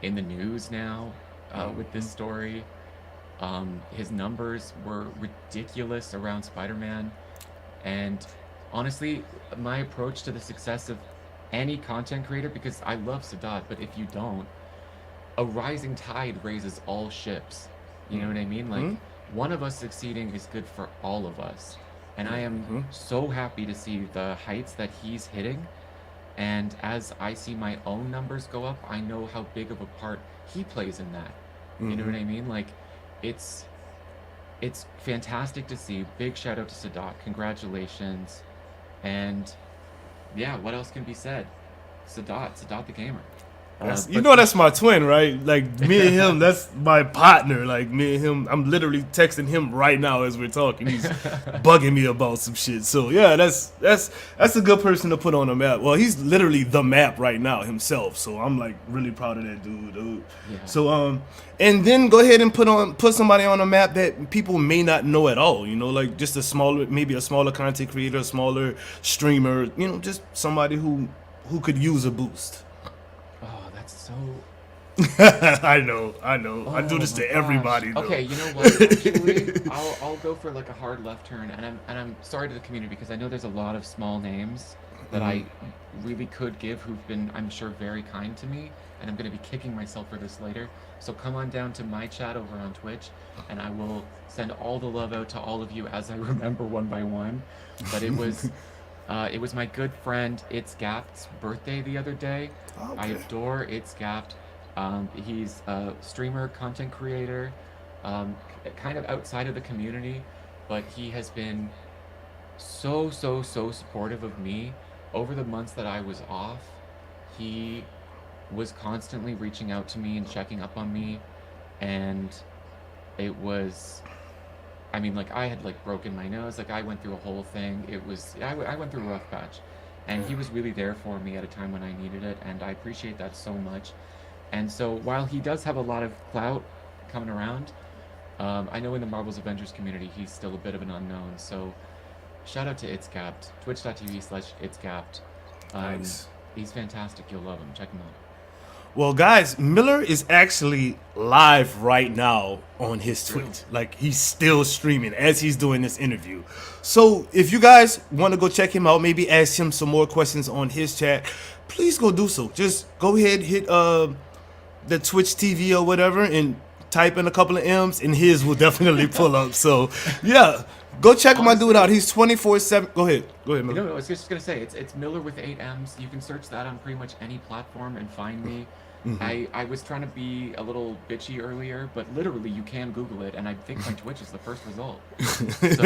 in the news now with this story. His numbers were ridiculous around Spider-Man. And honestly, my approach to the success of any content creator, because I love Sadat, but if you don't, a rising tide raises all ships. You know what I mean? Like, one of us succeeding is good for all of us. And I am so happy to see the heights that he's hitting. And as I see my own numbers go up, I know how big of a part he plays in that. You know what I mean? Like, it's fantastic to see. Big shout out to Sadat. Congratulations. And yeah, what else can be said? Sadat the gamer. You know that's my twin, right? Like me and him, that's my partner. Like me and him, I'm literally texting him right now as we're talking. He's bugging me about some shit. So yeah, that's a good person to put on the map. Well, he's literally the map right now himself. So I'm like really proud of that dude. Yeah. So and then go ahead and put somebody on the map that people may not know at all. You know, like just maybe a smaller content creator, a smaller streamer. You know, just somebody who could use a boost. Oh, that's so. I know. Oh I do this my to everybody. gosh. Though. Okay, you know what? Actually, I'll go for like a hard left turn, and I'm sorry to the community because I know there's a lot of small names that I really could give who've been, I'm sure, very kind to me, and I'm gonna be kicking myself for this later. So come on down to my chat over on Twitch, and I will send all the love out to all of you as I remember one by one. But it was my good friend It's Gaff's birthday the other day. Okay. I adore It's Gaff. He's a streamer, content creator, kind of outside of the community, but he has been so supportive of me over the months that I was off. He was constantly reaching out to me and checking up on me, and it was, I mean, like, I had like broken my nose, like I went through a whole thing. I went through a rough patch, and he was really there for me at a time when I needed it, and I appreciate that so much. And so while he does have a lot of clout coming around, I know in the Marvel's Avengers community he's still a bit of an unknown. So shout out to It's Gapped, twitch.tv/It's Gapped. Nice. He's fantastic. You'll love him. Check him out. Well, guys, Miller is actually live right now on his Twitch. Like, he's still streaming as he's doing this interview. So if you guys want to go check him out, maybe ask him some more questions on his chat, please go do so. Just go ahead, hit the Twitch TV or whatever, and type in a couple of M's, and his will definitely pull up. So, yeah. Go check my dude out. He's 24/7. Go ahead, Miller. No, I was just gonna say it's Miller with 8 M's. You can search that on pretty much any platform and find me. I was trying to be a little bitchy earlier, but literally you can Google it, and I think my Twitch is the first result. So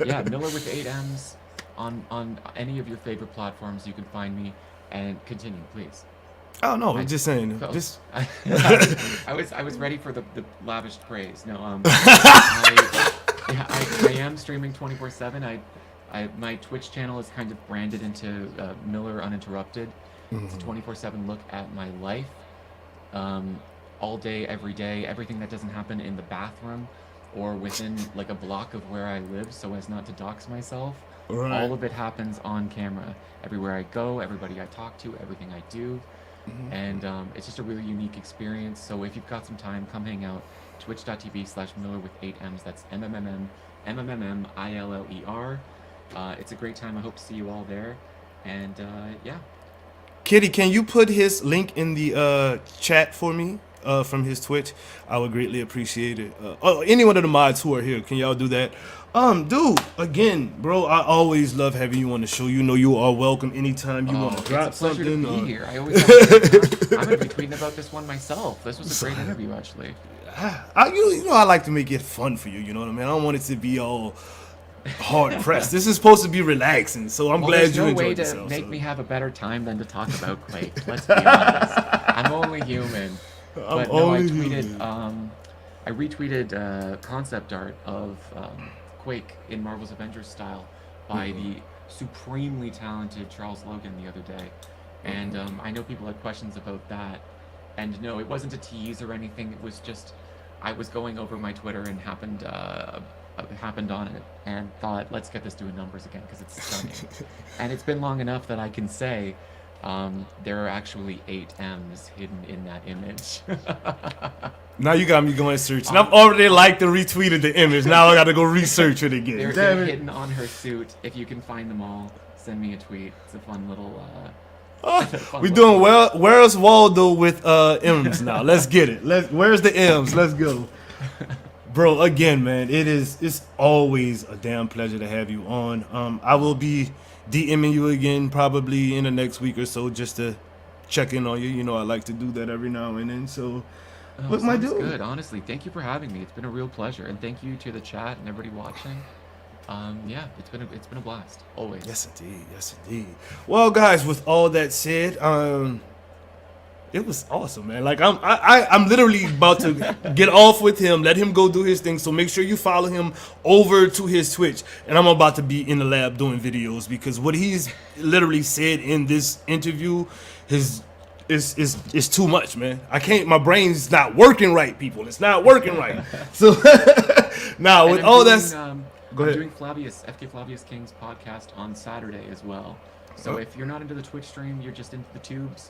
yeah, Miller with 8 M's on any of your favorite platforms. You can find me, and continue, please. Oh no, I'm just saying. Just I was ready for the lavish praise. No, I am streaming 24/7. My Twitch channel is kind of branded into Miller Uninterrupted. It's a 24/7 look at my life, all day, every day. Everything that doesn't happen in the bathroom or within like a block of where I live, so as not to dox myself. Right. All of it happens on camera. Everywhere I go, everybody I talk to, everything I do. And it's just a really unique experience. So if you've got some time, come hang out. Twitch.tv/Miller with 8 M's. That's MMMMILLER. It's a great time. I hope to see you all there. And yeah. Kitty, can you put his link in the chat for me from his Twitch? I would greatly appreciate it. Any one of the mods who are here, can y'all do that? Dude, again, bro, I always love having you on the show. You know you are welcome anytime you want to drop something. It's a pleasure to be here. I always I'm going to be tweeting about this one myself. This was a great interview, actually. You know I like to make it fun for you, you know what I mean? I don't want it to be all hard pressed. This is supposed to be relaxing, so I'm glad you enjoyed yourself. There's no way to make me have a better time than to talk about Quake. Let's be honest. I'm only human. But no, I retweeted concept art of Quake in Marvel's Avengers style by the supremely talented Charles Logan the other day. And I know people had questions about that. And no, it wasn't a tease or anything. It was just, I was going over my Twitter and happened on it and thought, let's get this doing numbers again because it's stunning. And it's been long enough that I can say there are actually 8 M's hidden in that image. Now you got me going searching. I've already liked and retweeted the image. Now I got to go research it again. They're hidden on her suit. If you can find them all, send me a tweet. It's a fun little... we're doing well. Where's Waldo with M's now? Let's get it. Where's the M's? Let's go. Bro, again, man, it's always a damn pleasure to have you on. I will be DMing you again probably in the next week or so just to check in on you. You know I like to do that every now and then. So what my dude? Good, honestly. Thank you for having me. It's been a real pleasure, and thank you to the chat and everybody watching. Yeah, it's been a blast always. Yes indeed. Well, guys, with all that said, it was awesome, man. Like I'm literally about to get off with him, let him go do his thing. So make sure you follow him over to his Twitch, and I'm about to be in the lab doing videos because what he's literally said in this interview is too much, man. I can't. My brain's not working right, people. It's not working right. So now with all that. I'm doing FK Flavius King's podcast on Saturday as well. So if you're not into the Twitch stream, you're just into the tubes,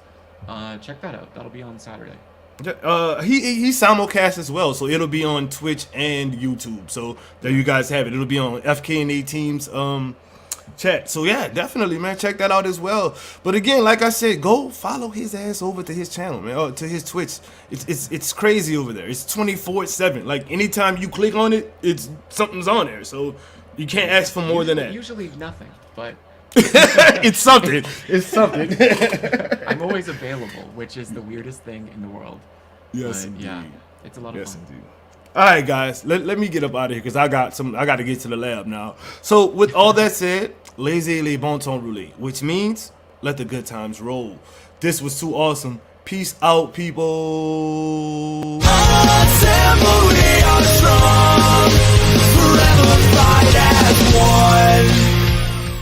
check that out. That'll be on Saturday. He simulcasts as well, so it'll be on Twitch and YouTube. So there you guys have it. It'll be on FK and A Team's chat. So yeah, definitely, man, check that out as well. But again, like I said, go follow his ass over to his channel, man, to his Twitch. It's crazy over there. It's 24/7. Like anytime you click on it, something's on there. So you can't ask for more than that. Usually nothing, but it's something. It's something. I'm always available, which is the weirdest thing in the world. Yes, indeed. Yeah, it's a lot of fun. Indeed. All right, guys, let me get up out of here because I got to get to the lab now. So with all that said, laissez les bon temps rouler, which means let the good times roll. This was too awesome. Peace out, people.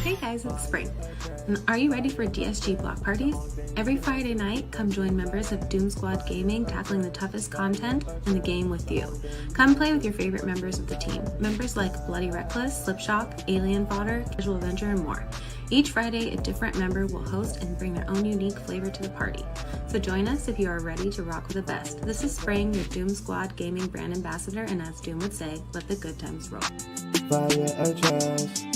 Hey guys. highs of spring. And are you ready for DSG block parties? Every Friday night, come join members of Doom Squad Gaming tackling the toughest content in the game with you. Come play with your favorite members of the team. Members like Bloody Reckless, Slipshock, Alien Fodder, Casual Avenger, and more. Each Friday, a different member will host and bring their own unique flavor to the party. So join us if you are ready to rock with the best. This is Spring, your Doom Squad Gaming brand ambassador, and as Doom would say, let the good times roll. Fire and trust.